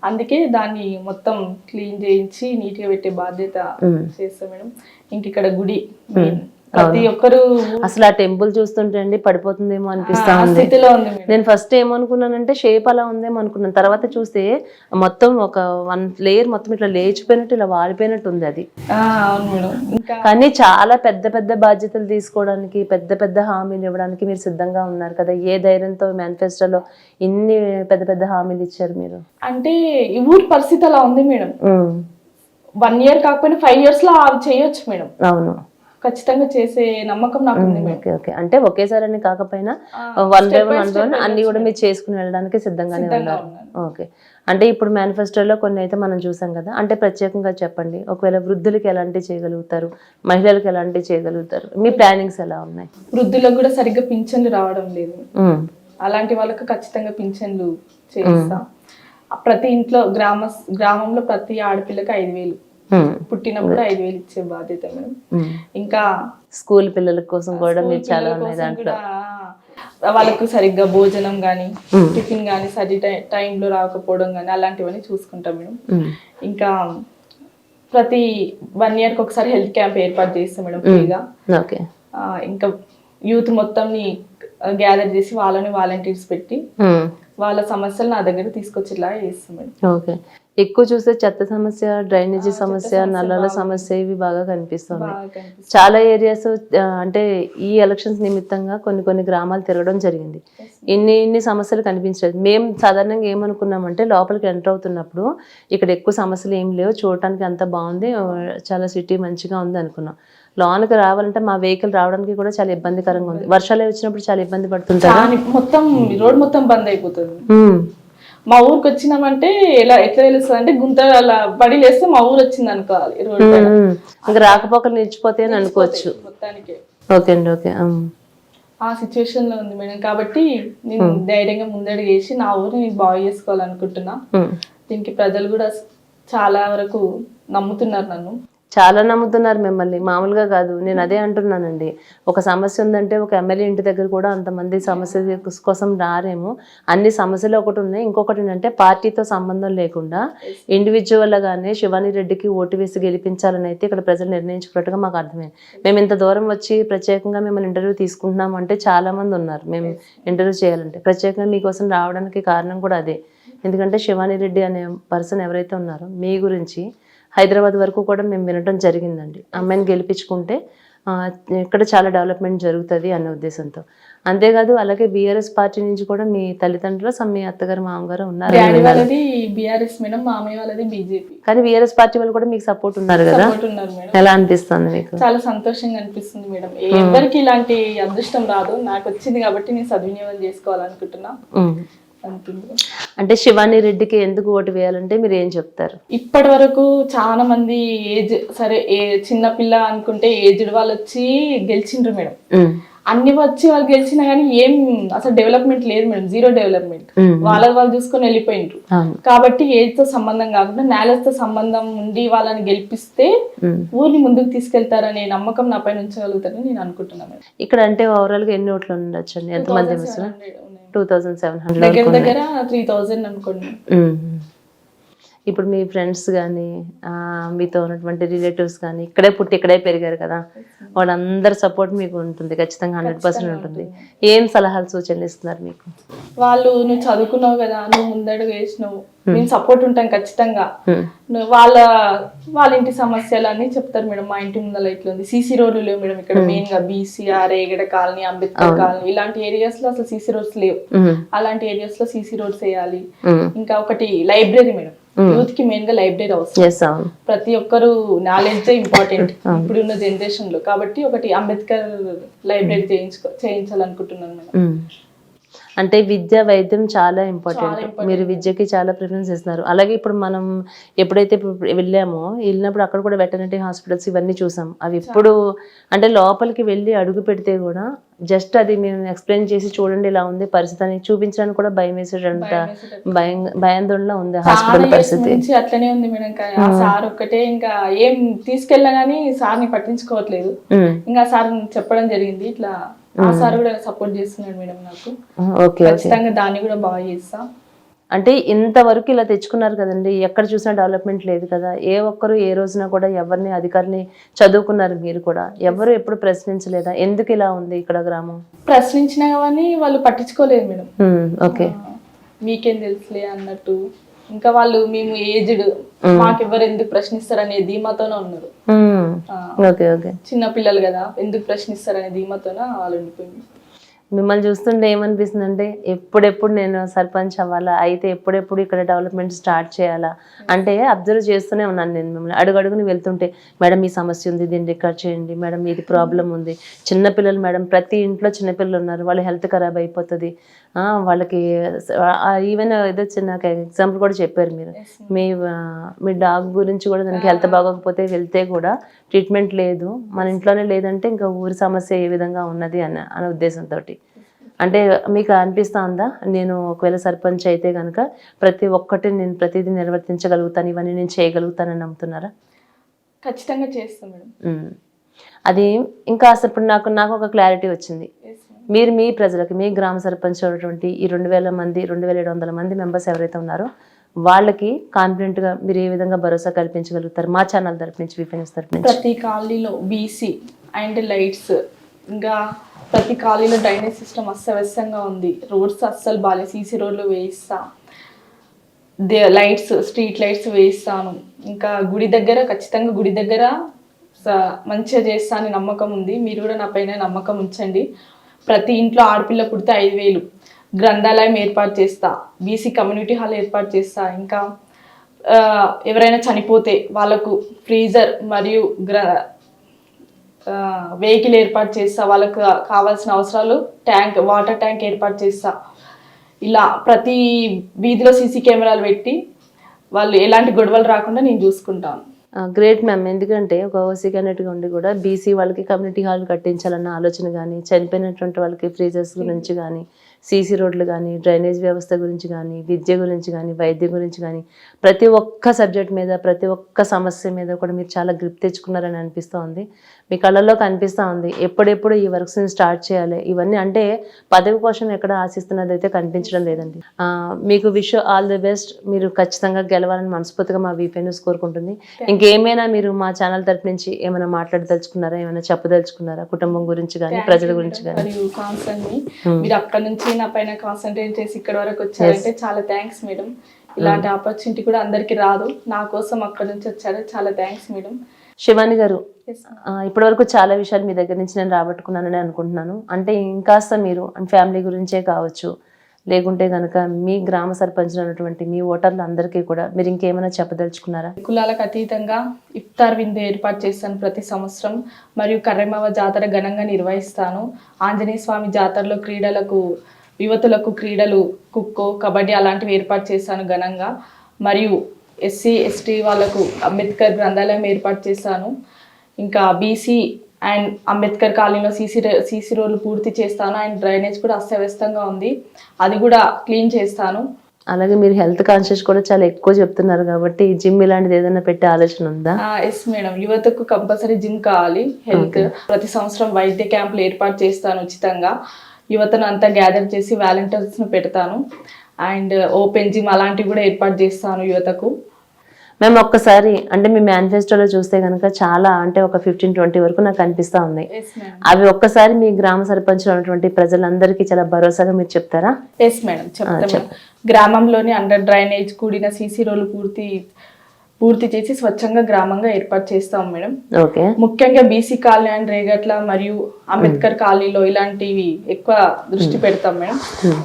అందుకే దాన్ని మొత్తం క్లీన్ చేయించి నీట్ గా పెట్టే బాధ్యత చేస్తాం మేడం. ఇంక ఇక్కడ గుడి ప్రతి ఒక్కరు అసలు ఆ టెంపుల్ చూస్తుంటే అండి పడిపోతుందేమో అనిపిస్తా ఉంది. నేను ఫస్ట్ ఏమనుకున్నానంటే షేప్ అలా ఉందేమో అనుకున్నాను. తర్వాత చూస్తే మొత్తం ఒక 1 లేయర్ మొత్తం ఇట్లా లేచిపోయినట్టు, ఇలా వాలిపోయినట్టు ఉంది అది. కానీ చాలా పెద్ద పెద్ద బాధ్యతలు తీసుకోవడానికి, పెద్ద పెద్ద హామీలు ఇవ్వడానికి మీరు సిద్ధంగా ఉన్నారు కదా? ఏ ధైర్యంతో మేనిఫెస్టోలో ఇన్ని పెద్ద పెద్ద హామీలు ఇచ్చారు మీరు? అంటే ఈ ఊరి పరిస్థితి అలా ఉంది మేడం. 1 year కాకపోయినా 5 years లో అవి చేయొచ్చు మేడం. అవును, ఖచ్చితంగా చేసే నమ్మకం నాకు ఉంది. ఓకే, అంటే ఒకేసారి అని కాకపోయినా 1 by 1 అన్ని కూడా మీరు చేసుకుని వెళ్ళడానికి సిద్ధంగానే ఉన్నారు. ఓకే, అంటే ఇప్పుడు మేనిఫెస్టోలో కొన్ని అయితే మనం చూసాం కదా, అంటే ప్రత్యేకంగా చెప్పండి. ఒకవేళ వృద్ధులకి ఎలాంటి చేయగలుగుతారు, మహిళలకు ఎలాంటి చేయగలుగుతారు, మీ ప్లానింగ్స్ ఎలా ఉన్నాయి? వృద్ధులకు కూడా సరిగ్గా పింఛన్లు రావడం లేదు. అలాంటి వాళ్ళకి ఖచ్చితంగా పింఛన్లు చేస్తాం. ప్రతి ఇంట్లో గ్రామంలో ప్రతి ఆడపిల్లకి 5,000 పుట్టినప్పుడు 5,000 ఇచ్చే బాధ్యత మేడం. ఇంకా స్కూల్ పిల్లల కోసం కూడా మీరు చాలా ఉన్నాయి దాంట్లో. వాళ్ళకు సరిగ్గా భోజనం గానీ, టిఫిన్ గానీ సరి టైంలో రాకపోవడం గానీ అలాంటివన్నీ చూసుకుంటాం మేడం. ఇంకా ప్రతి 1 year ఒకసారి హెల్త్ క్యాంప్ ఏర్పాటు చేస్తాం మేడం ఫ్రీగా. ఇంకా యూత్ మొత్తంని గ్యాదర్ చేసి వాళ్ళని వాలంటీర్స్ పెట్టి వాళ్ళ సమస్యలు నా దగ్గర తీసుకొచ్చేలా చేస్తాం మేడం. ఓకే, ఎక్కువ చూస్తే చెత్త సమస్య, డ్రైనేజీ సమస్య, నల్లాల సమస్య ఇవి బాగా కనిపిస్తుంది. చాలా ఏరియాస్ అంటే ఈ ఎలక్షన్స్ నిమిత్తంగా కొన్ని గ్రామాలు తిరగడం జరిగింది. ఇన్ని సమస్యలు కనిపించలేదు. మేము సాధారణంగా ఏమనుకున్నామంటే లోపలికి ఎంటర్ అవుతున్నప్పుడు ఇక్కడ ఎక్కువ సమస్యలు ఏం లేవు, చూడటానికి అంత బాగుంది, చాలా సిటీ మంచిగా ఉంది అనుకున్నాం. లోనికి రావాలంటే మా వెహికల్ రావడానికి కూడా చాలా ఇబ్బందికరంగా ఉంది. వర్షాలు వచ్చినప్పుడు చాలా ఇబ్బంది పడుతుంటారు. మొత్తం రోడ్ మొత్తం బంద్ అయిపోతుంది. మా ఊరికి వచ్చినామంటే ఎట్లా తెలుస్తుంది అంటే గుంత అలా బడి లేస్తే మా ఊరు వచ్చింది అనుకోవాలి రోడ్డు పైన. ఇంకా రాకపోకలు నిలిచిపోతే అని అనుకోవచ్చు. మొత్తానికి ఓకే అండి, ఓకే. ఆ సిచ్యువేషన్ లో ఉంది మేడం. కాబట్టి నేను ధైర్యంగా ముందడుగు వేసి నా ఊరిని నేను బాగు చేసుకోవాలనుకుంటున్నా. దీనికి ప్రజలు కూడా చాలా వరకు నమ్ముతున్నారు నన్ను. చాలా నమ్ముతున్నారు మిమ్మల్ని, మామూలుగా కాదు. నేను అదే అంటున్నానండి, ఒక సమస్య ఉందంటే ఒక ఎమ్మెల్యే ఇంటి దగ్గర కూడా అంతమంది సమస్య కోసం రారేమో. అన్ని సమస్యలు ఒకటి ఉన్నాయి. ఇంకొకటి ఏంటంటే పార్టీతో సంబంధం లేకుండా ఇండివిజువల్గానే శివాని రెడ్డికి ఓటు వేసి గెలిపించాలని అయితే ఇక్కడ ప్రజలు నిర్ణయించుకున్నట్టుగా మాకు అర్థమైంది. మేము ఇంత దూరం వచ్చి ప్రత్యేకంగా మిమ్మల్ని ఇంటర్వ్యూ తీసుకుంటున్నాం అంటే చాలా మంది ఉన్నారు మేము ఇంటర్వ్యూ చేయాలంటే. ప్రత్యేకంగా మీకోసం రావడానికి కారణం కూడా అదే. ఎందుకంటే శివాని రెడ్డి అనే పర్సన్ ఎవరైతే ఉన్నారో మీ గురించి హైదరాబాద్ వరకు కూడా మేము వినడం జరిగిందండి. అమ్మాయిని గెలిపించుకుంటే ఇక్కడ చాలా డెవలప్మెంట్ జరుగుతుంది అనే ఉద్దేశంతో. అంతేకాదు అలాగే బీఆర్ఎస్ పార్టీ నుంచి కూడా మీ తల్లిదండ్రులు మీ అత్తగారు మామగారు ఉన్నారు. బీఆర్ఎస్ మేడం, మామయ్య వాళ్ళది బీజేపీ. కానీ బీఆర్ఎస్ పార్టీ వాళ్ళు కూడా మీకు సపోర్ట్ ఉన్నారు కదా, ఎలా అనిపిస్తుంది మీకు? చాలా సంతోషంగా అనిపిస్తుంది మేడం. ఎవరికి ఇలాంటి అదృష్టం రాదు, నాకు వచ్చింది కాబట్టి నేను సద్వినియోగం చేసుకోవాలనుకుంటున్నా. అంటే శివాని రెడ్డికి ఎందుకు ఓటు వేయాలంటే మీరు ఏం చెప్తారు? ఇప్పటి వరకు చాలా మంది ఏజ్ సరే చిన్న పిల్ల అనుకుంటే ఏజ్డ్ వాళ్ళు వచ్చి గెలిచిండ్రు మేడం. అన్ని వచ్చి వాళ్ళు గెలిచినా కానీ ఏం అసలు డెవలప్మెంట్ లేదు మేడం, జీరో డెవలప్మెంట్. వాళ్ళు చూసుకొని వెళ్ళిపోయిండ్రు. కాబట్టి ఏజ్ తో సంబంధం కాకుండా నాలెడ్జ్ తో సంబంధం ఉండి వాళ్ళని గెలిపిస్తే ఊరిని ముందుకు తీసుకెళ్తారనే నమ్మకం నా పైన ఉంచగలుగుతారని నేను అనుకుంటున్నాను. ఇక్కడ అంటే ఓవరాల్ గా ఎన్ని ఓట్లు ఉండొచ్చు అండి? ఎంతమంది? 2700 దగ్గర 3000 అనుకోండి. ఇప్పుడు మీ ఫ్రెండ్స్ కానీ మీతో ఉన్నటువంటి రిలేటివ్స్ కానీ ఇక్కడే పుట్టి ఇక్కడే పెరిగారు కదా, వాళ్ళందరి సపోర్ట్ మీకు ఉంటుంది ఖచ్చితంగా, 100% ఉంటుంది. ఏం సలహాలు సూచనలు ఇస్తున్నారు మీకు? వాళ్ళు నువ్వు చదువుకున్నావు కదా, నువ్వు ముందడుగు వేసినావు, నేను సపోర్ట్ ఉంటాను ఖచ్చితంగా. వాళ్ళ ఇంటి సమస్యలు అన్ని చెప్తారు మేడం. మా ఇంటి ముందర ఇట్లా ఉంది, సీసీ రోడ్లు లేవు మేడం ఇక్కడ. మెయిన్ గా బీసీఆర్, రేగడ కాలనీ, అంబేద్కర్ కాలనీ ఇలాంటి ఏరియాస్ లో అసలు సీసీ రోడ్స్ లేవు. అలాంటి ఏరియాస్ లో సీసీ రోడ్స్ వేయాలి. ఇంకా ఒకటి లైబ్రరీ మేడం, యూత్ కి మెయిన్ గా లైబ్రరీ అవసరం. ప్రతి ఒక్కరు నాలెడ్జ్ ఇంపార్టెంట్ ఇప్పుడున్న జనరేషన్ లో. కాబట్టి ఒకటి అంబేద్కర్ లైబ్రరీ చేయించాలనుకుంటున్నాను మేడం. అంటే విద్య వైద్యం చాలా ఇంపార్టెంట్. మీరు విద్యకి చాలా ప్రిఫరెన్స్ ఇస్తున్నారు. అలాగే ఇప్పుడు మనం ఎప్పుడైతే వెళ్ళినప్పుడు అక్కడ కూడా వెటర్నరీ హాస్పిటల్స్ ఇవన్నీ చూసాం. అవి ఇప్పుడు అంటే లోపలికి వెళ్ళి అడుగు పెడితే కూడా జస్ట్ అది మేము ఎక్స్ప్లెయిన్ చేసి చూడండి ఇలా ఉంది పరిస్థితి అని చూపించడానికి కూడా భయం వేసేటంత భయాందోళన ఉంది హాస్పిటల్ పరిస్థితి. అట్లనే ఉంది మేడం. సార్ ఒక్కటే ఇంకా ఏం తీసుకెళ్ళా గానీ సార్ని పట్టించుకోవట్లేదు. ఇంకా సార్ చెప్పడం జరిగింది ఇట్లా, ఆ సార్ కూడా సపోర్ట్ చేస్తున్నాడు మేడం నాకు. ఖచ్చితంగా దాన్ని కూడా బాగా చేస్తా. అంటే ఇంతవరకు ఇలా తెచ్చుకున్నారు కదండి, ఎక్కడ చూసినా డెవలప్మెంట్ లేదు కదా. ఏ ఒక్కరు ఏ రోజున కూడా ఎవరిని అధికారిని చదువుకున్నారు మీరు కూడా, ఎవరు ఎప్పుడు ప్రశ్నించలేదా ఎందుకు ఇలా ఉంది ఇక్కడ గ్రామం? ప్రశ్నించినా కానీ వాళ్ళు పట్టించుకోలేదు మేడం. ఓకే, మీకేం తెలుసులే అన్నట్టు. ఇంకా వాళ్ళు మేము ఏజ్డ్, మాకెవ్వరు ఎందుకు ప్రశ్నిస్తారనే ధీమాతోనే ఉన్నారు. చిన్న పిల్లలు కదా, ఎందుకు ప్రశ్నిస్తారనే ధీమాతోనే వాళ్ళు ఉండిపోయింది. మిమ్మల్ని చూస్తుంటే ఏమనిపిస్తుంది అంటే ఎప్పుడెప్పుడు నేను సర్పంచ్ అవ్వాలా, అయితే ఎప్పుడెప్పుడు ఇక్కడ డెవలప్మెంట్ స్టార్ట్ చేయాలా అంటే అబ్జర్వ్ చేస్తూనే ఉన్నాను నేను మిమ్మల్ని. అడుగడుగుని వెళ్తుంటే మేడం ఈ సమస్య ఉంది, దీన్ని రికార్డ్ చేయండి మేడం, ఇది ప్రాబ్లం ఉంది. చిన్నపిల్లలు మేడం, ప్రతి ఇంట్లో చిన్నపిల్లలు ఉన్నారు, వాళ్ళ హెల్త్ ఖరాబ్ అయిపోతుంది, వాళ్ళకి ఈవెన్ ఏదో చిన్న ఎగ్జాంపుల్ కూడా చెప్పారు మీరు. మీ డాగ్ గురించి కూడా దానికి హెల్త్ బాగోకపోతే వెళ్తే కూడా ట్రీట్మెంట్ లేదు, మన ఇంట్లోనే లేదంటే ఇంకా ఊరి సమస్య ఏ విధంగా ఉన్నది అనే ఉద్దేశంతో. అంటే మీకు అనిపిస్తా ఉందా నేను ఒకవేళ సర్పంచ్ అయితే కనుక ప్రతి ఒక్కటి నేను ప్రతిదీ నిర్వర్తించగలుగుతాను, ఇవన్నీ నేను చేయగలుగుతానని నమ్ముతున్నారా? ఖచ్చితంగా చేస్తాను మేడం. అది ఇంకా ఇప్పుడు నాకు ఒక క్లారిటీ వచ్చింది. మీరు మీ ప్రజలకి, మీ గ్రామ సర్పంచ్ ఉన్నటువంటి ఈ 2000 మంది 2700 మంది మెంబర్స్ ఎవరైతే ఉన్నారో వాళ్ళకి కాన్ఫిడెంట్ గా మీరు ఏ విధంగా భరోసా కల్పించగలుగుతారు? మా ఛానల్ తరపు నుంచి, విఫెన్స్ తరపు నుంచి. ప్రతి కాలనీలో బీసీ అండ్ లైట్స్, ఇంకా ప్రతి కాలనీలో డ్రైనేజ్ సిస్టమ్ అస్తవ్యస్తంగా ఉంది, రోడ్స్ అస్సలు బాగాలేదు, సీసీ రోడ్లు వేయిస్తా, లైట్స్ స్ట్రీట్ లైట్స్ వేయిస్తాను. ఇంకా గుడి దగ్గర ఖచ్చితంగా గుడి దగ్గర మంచిగా చేస్తా అని నమ్మకం ఉంది. మీరు కూడా నా పైన నమ్మకం ఉంచండి. ప్రతి ఇంట్లో ఆడపిల్ల పుడితే 5000 గ్రంథాలయం ఏర్పాటు చేస్తా, బీసీ కమ్యూనిటీ హాల్ ఏర్పాటు చేస్తా. ఇంకా ఎవరైనా చనిపోతే వాళ్ళకు ఫ్రీజర్ మరియు వెహికల్ ఏర్పాటు చేస్తా, వాళ్ళకు కావాల్సిన అవసరాలు వాటర్ ట్యాంక్ ఏర్పాటు చేస్తా. ఇలా ప్రతి వీధిలో సీసీ కెమెరాలు పెట్టి వాళ్ళు ఎలాంటి గొడవలు రాకుండా నేను చూసుకుంటాను. Great ma'am. ఎందుకంటే ఒక ఓసీ క్యాండిడేట్గా ఉండి కూడా బీసీ వాళ్ళకి కమ్యూనిటీ హాల్ కట్టించాలన్న ఆలోచన కానీ, చనిపోయినటువంటి వాళ్ళకి ఫ్రీజర్స్ గురించి కానీ, సీసీ రోడ్లు కానీ, డ్రైనేజ్ వ్యవస్థ గురించి కానీ, విద్య గురించి కానీ, వైద్యం గురించి కానీ, ప్రతి ఒక్క సబ్జెక్ట్ మీద, ప్రతి ఒక్క సమస్య మీద కూడా మీరు చాలా గ్రిప్ తెచ్చుకున్నారని అనిపిస్తూ ఉంది. మీ కళ్ళల్లో కనిపిస్తూ ఉంది. ఎప్పుడెప్పుడు ఈ వర్క్స్ని స్టార్ట్ చేయాలి ఇవన్నీ, అంటే పదవి కోసం ఎక్కడ ఆశిస్తున్నది అయితే కనిపించడం లేదండి. మీకు విష్ ఆల్ ది బెస్ట్. మీరు ఖచ్చితంగా గెలవాలని మనస్ఫూర్తిగా మా వీపీ న్యూస్ కోరుకుంటుంది. ఇంకేమైనా మీరు మా ఛానల్ తరపు నుంచి ఏమైనా మాట్లాడదలుచుకున్నారా, ఏమైనా చెప్పదలుచుకున్నారా, కుటుంబం గురించి కానీ, ప్రజల గురించి కానీ? మరియు కాన్సర్న్ మీరు అక్కడ నుంచి నా పైన కాన్సన్ట్రేట్ చేసి ఇక్కడ వరకు వచ్చారంటే చాలా థ్యాంక్స్ మేడం. ఇలాంటి ఆపర్చునిటీ కూడా అందరికి రాదు, నా కోసం అక్కడ నుంచి వచ్చారు, చాలా థ్యాంక్స్ మేడం. శివాని గారు, ఇప్పటి వరకు చాలా విషయాలు మీ దగ్గర నుంచి నేను రాబట్టుకున్నానని అనుకుంటున్నాను. అంటే ఇంకాస్త మీరు ఫ్యామిలీ గురించే కావచ్చు, లేకుంటే కనుక మీ గ్రామ సర్పంచ్ అన్నటువంటి మీ ఓటర్లు అందరికీ కూడా మీరు ఇంకేమైనా చెప్పదలుచుకున్నారా? కులాలకు అతీతంగా ఇఫ్తార్ విందు ఏర్పాటు చేస్తాను ప్రతి సంవత్సరం. మరియు కర్రెమవ్వ జాతర ఘనంగా నిర్వహిస్తాను. ఆంజనేయ స్వామి జాతరలో యువతులకు క్రీడలు, ఖోఖో, కబడ్డీ అలాంటివి ఏర్పాటు చేస్తాను ఘనంగా. మరియు ఎస్సీ ఎస్టీ వాళ్ళకు అంబేద్కర్ గ్రంథాలయం ఏర్పాటు చేశాను. ఇంకా బీసీ అండ్ అంబేద్కర్ కాలనీలో సీసీ రోడ్లు పూర్తి చేస్తాను. అండ్ డ్రైనేజ్ కూడా అస్తవ్యస్తంగా ఉంది, అది కూడా క్లీన్ చేస్తాను. అలాగే మీరు హెల్త్ కాన్షియస్ కూడా చాలా ఎక్కువ చెప్తున్నారు కాబట్టి జిమ్ ఇలాంటిది ఏదైనా పెట్టే ఆలోచన ఉందా? ఎస్ మేడం, యువతకు కంపల్సరీ జిమ్ కావాలి. హెల్త్ ప్రతి సంవత్సరం వైద్య క్యాంపులు ఏర్పాటు చేస్తాను ఉచితంగా. యువతను అంతా గ్యాదర్ చేసి వాలంటీర్స్ను పెడతాను. అండ్ ఓపెన్ జిమ్ అలాంటివి కూడా ఏర్పాటు చేస్తాను యువతకు. మేము ఒక్కసారి అంటే మీ మేనిఫెస్టోలో చూస్తే కనుక చాలా, అంటే ఒక 15-20 వరకు నాకు అనిపిస్తూ ఉన్నాయి. అవి ఒక్కసారి మీ గ్రామ సర్పంచ్ ఉన్నటువంటి ప్రజలందరికీ చాలా భరోసాగా మీరు చెప్తారా? ఎస్ మేడం, చెప్తాను. గ్రామంలోని అండర్ డ్రైనేజ్ కూడిన సీసీ రోడ్లు పూర్తి చేసి స్వచ్ఛంగా గ్రామంగా ఏర్పాటు చేస్తాం మేడం. ముఖ్యంగా బీసీ కాలనీ అండ్ రేగట్ల మరియు అంబేద్కర్ కాలనీలో ఇలాంటివి ఎక్కువ దృష్టి పెడతాం మేడం.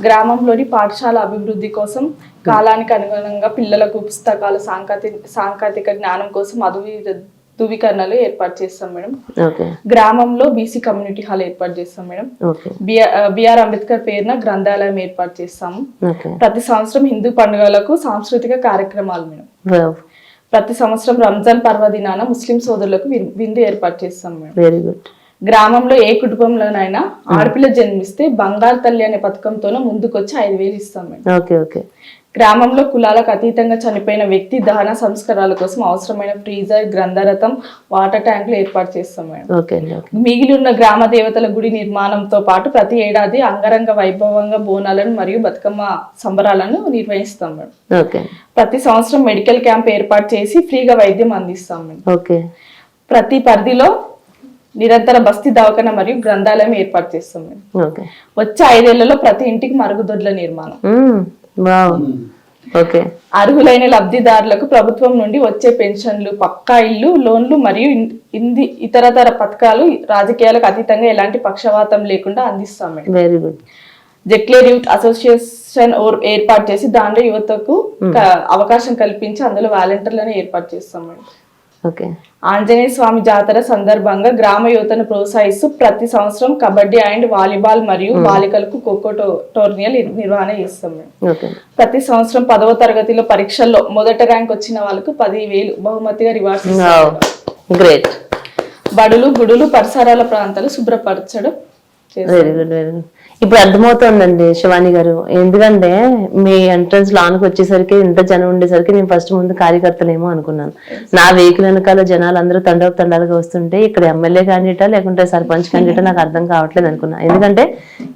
గ్రామంలోని పాఠశాల అభివృద్ధి కోసం కాలానికి అనుగుణంగా పిల్లలకు పుస్తకాలు, సాంకేతిక జ్ఞానం కోసం ధృవీకరణలు ఏర్పాటు చేస్తాం మేడం. గ్రామంలో బీసీ కమ్యూనిటీ హాల్ ఏర్పాటు చేస్తాం మేడం. బిఆర్ అంబేద్కర్ పేరున గ్రంథాలయం ఏర్పాటు చేస్తాము. ప్రతి సంవత్సరం హిందూ పండుగలకు సాంస్కృతిక కార్యక్రమాలు మేడం. ప్రతి సంవత్సరం రంజాన్ పర్వదినాన ముస్లిం సోదరులకు విందు ఏర్పాటు చేస్తాం మేడం. Very good. గ్రామంలో ఏ కుటుంబంలోనైనా ఆడపిల్ల జన్మిస్తే బంగారు తల్లి అనే పథకంతోనే ముందుకొచ్చి 5,000 ఇస్తాం మేడం. గ్రామంలో కులాలకు అతీతంగా చనిపోయిన వ్యక్తి దహన సంస్కారాల కోసం అవసరమైన ఫ్రీజర్, గ్రంథరథం, వాటర్ ట్యాంకులు ఏర్పాటు చేస్తాం మేడం. మిగిలి ఉన్న గ్రామ దేవతల గుడి నిర్మాణంతో పాటు ప్రతి ఏడాది అంగరంగ వైభవంగా బోనాలను మరియు బతుకమ్మ సంబరాలను నిర్వహిస్తాం మేడం. ప్రతి సంవత్సరం మెడికల్ క్యాంప్ ఏర్పాటు చేసి ఫ్రీగా వైద్యం అందిస్తాం మేడం. ప్రతి పరిధిలో నిరంతర బస్తీ దవాఖాన మరియు గ్రంథాలయం ఏర్పాటు చేస్తాం మేడం. వచ్చే 5 ఏళ్లలో ప్రతి ఇంటికి మరుగుదొడ్ల నిర్మాణం. అర్హులైన లబ్ధిదారులకు ప్రభుత్వం నుండి వచ్చే పెన్షన్లు, పక్కా ఇల్లు, లోన్లు మరియు ఇతరతర పథకాలు రాజకీయాలకు అతీతంగా ఎలాంటి పక్షవాతం లేకుండా అందిస్తాం మేడం. Very good. జెక్లేర్ యూత్ అసోసియేషన్ ఏర్పాటు చేసి దాంట్లో యువతకు అవకాశం కల్పించి అందులో వాలంటీర్లను ఏర్పాటు చేస్తాం మేడం. ఆంజనేయ స్వామి జాతర సందర్భంగా గ్రామ యువతను ప్రోత్సహిస్తూ ప్రతి సంవత్సరం కబడ్డీ అండ్ వాలీబాల్ మరియు బాలికలకు ఖోఖో టోర్నీలు నిర్వహణ చేస్తాం మేడం. ప్రతి సంవత్సరం 10వ తరగతిలో పరీక్షల్లో మొదటి ర్యాంక్ వచ్చిన వాళ్ళకు 10,000 బహుమతిగా రివార్డ్స్ ఇస్తాం. గ్రేట్. బడులు, గుడులు, పరిసరాల ప్రాంతాలు శుభ్రపరచడం. Very good, very good. ఇప్పుడు అర్థమవుతుందండి శివాని గారు, ఎందుకంటే మీ ఎంట్రన్స్ లాన్కి వచ్చేసరికి ఇంత జనం ఉండేసరికి నేను ఫస్ట్ ముందు కార్యకర్తలేమో అనుకున్నాను. నా వెహికల్ వెనకాల జనాలు అందరూ తండాలుగా వస్తుంటే ఇక్కడ ఎమ్మెల్యే క్యాండిడేటా లేకుంటే సర్పంచ్ క్యాండిడేటా నాకు అర్థం కావట్లేదు అనుకున్నా. ఎందుకంటే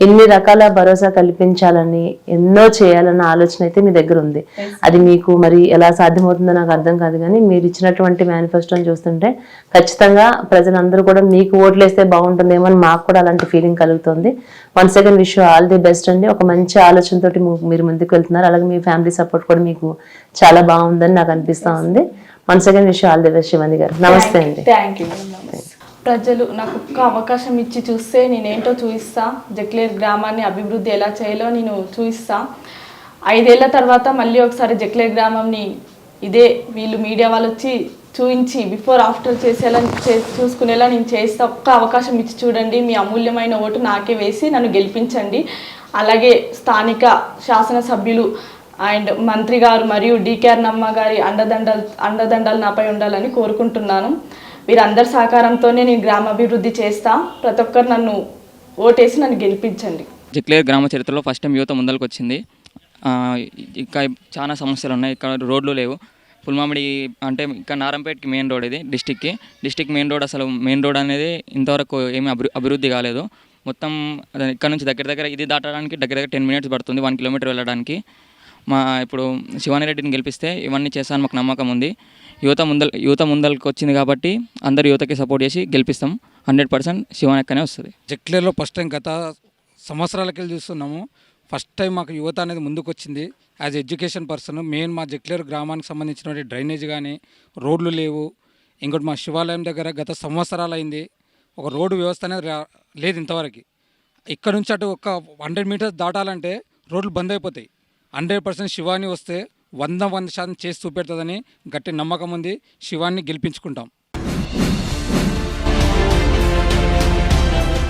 ఇన్ని రకాల భరోసా కల్పించాలని, ఎన్నో చేయాలన్న ఆలోచన అయితే మీ దగ్గర ఉంది. అది మీకు మరి ఎలా సాధ్యమవుతుందో నాకు అర్థం కాదు, కానీ మీరు ఇచ్చినటువంటి మేనిఫెస్టోని చూస్తుంటే ఖచ్చితంగా ప్రజలందరూ కూడా మీకు ఓట్లు వేస్తే బాగుంటుందేమో అని మాకు కూడా అలాంటి ఫీలింగ్ కలుగుతుంది. Once again wish you all the best అండి. ఒక మంచి ఆలోచనతో మీరు ముందుకు వెళ్తున్నారు. అలాగే మీ ఫ్యామిలీ సపోర్ట్ కూడా మీకు చాలా బాగుందని నాకు అనిపిస్తా ఉంది. Once again wish you all the best Shivani గారు. నమస్తే అండి. Thank you. ప్రజలు నాకు ఒక్క అవకాశం ఇచ్చి చూస్తే నేనేంటో చూపిస్తా. జక్లేర్ గ్రామాన్ని అభివృద్ధి ఎలా చేయాలో నేను చూపిస్తా. 5 ఏళ్ల తర్వాత మళ్ళీ ఒకసారి జక్లేర్ గ్రామంని ఇదే వీళ్ళు మీడియా వాళ్ళు వచ్చి చూపించి బిఫోర్ ఆఫ్టర్ చేసేలా చూసుకునేలా నేను చేస్తా. ఒక్క అవకాశం ఇచ్చి చూడండి. మీ అమూల్యమైన ఓటు నాకే వేసి నన్ను గెలిపించండి. అలాగే స్థానిక శాసనసభ్యులు అండ్ మంత్రి గారు మరియు డికేఆర్ నమ్మ గారి అండదండలు నాపై ఉండాలని కోరుకుంటున్నాను. వీరందరి సహకారంతోనే నేను గ్రామాభివృద్ధి చేస్తా. ప్రతి ఒక్కరు నన్ను ఓటేసి నన్ను గెలిపించండి. జక్లేర్ గ్రామ చరిత్రలో ఫస్ట్ టైం యువత ముందరకు వచ్చింది. ఇంకా చాలా సమస్యలు ఉన్నాయి. ఇక్కడ రోడ్లు లేవు. పుల్మామిడి అంటే ఇక్కడ నారంపేటకి మెయిన్ రోడ్, ఇది డిస్టిక్ మెయిన్ రోడ్. అసలు మెయిన్ రోడ్ అనేది ఇంతవరకు ఏమీ అభివృద్ధి కాలేదు. మొత్తం ఇక్కడ నుంచి దగ్గర ఇది దాటడానికి దగ్గర 10 minutes పడుతుంది, 1 kilometer వెళ్ళడానికి. ఇప్పుడు శివాని రెడ్డిని గెలిపిస్తే ఇవన్నీ చేస్తాను మాకు నమ్మకం ఉంది. యువత ముందరకు వచ్చింది కాబట్టి అందరు యువతకి సపోర్ట్ చేసి గెలిపిస్తాం. 100% శివాని అక్కనే వస్తుంది. జక్లేర్లో ఫస్ట్ టైం గత సంవత్సరాలకి చూస్తున్నాము. ఫస్ట్ టైం మాకు యువత అనేది ముందుకు వచ్చింది. యాజ్ ఎడ్యుకేషన్ పర్సన్ మెయిన్ మా జక్లేర్ గ్రామానికి సంబంధించిన డ్రైనేజ్ కానీ, రోడ్లు లేవు. ఇంకోటి మా శివాలయం దగ్గర గత సంవత్సరాలు అయింది, ఒక రోడ్డు వ్యవస్థ అనేది లేదు ఇంతవరకు. ఇక్కడ నుంచి అటు ఒక 100 meters దాటాలంటే రోడ్లు బంద్ అయిపోతాయి. 100% శివాని వస్తే 100% చేసి చూపెడుతుందని గట్టి నమ్మకం ఉంది. శివాన్ని గెలిపించుకుంటాం.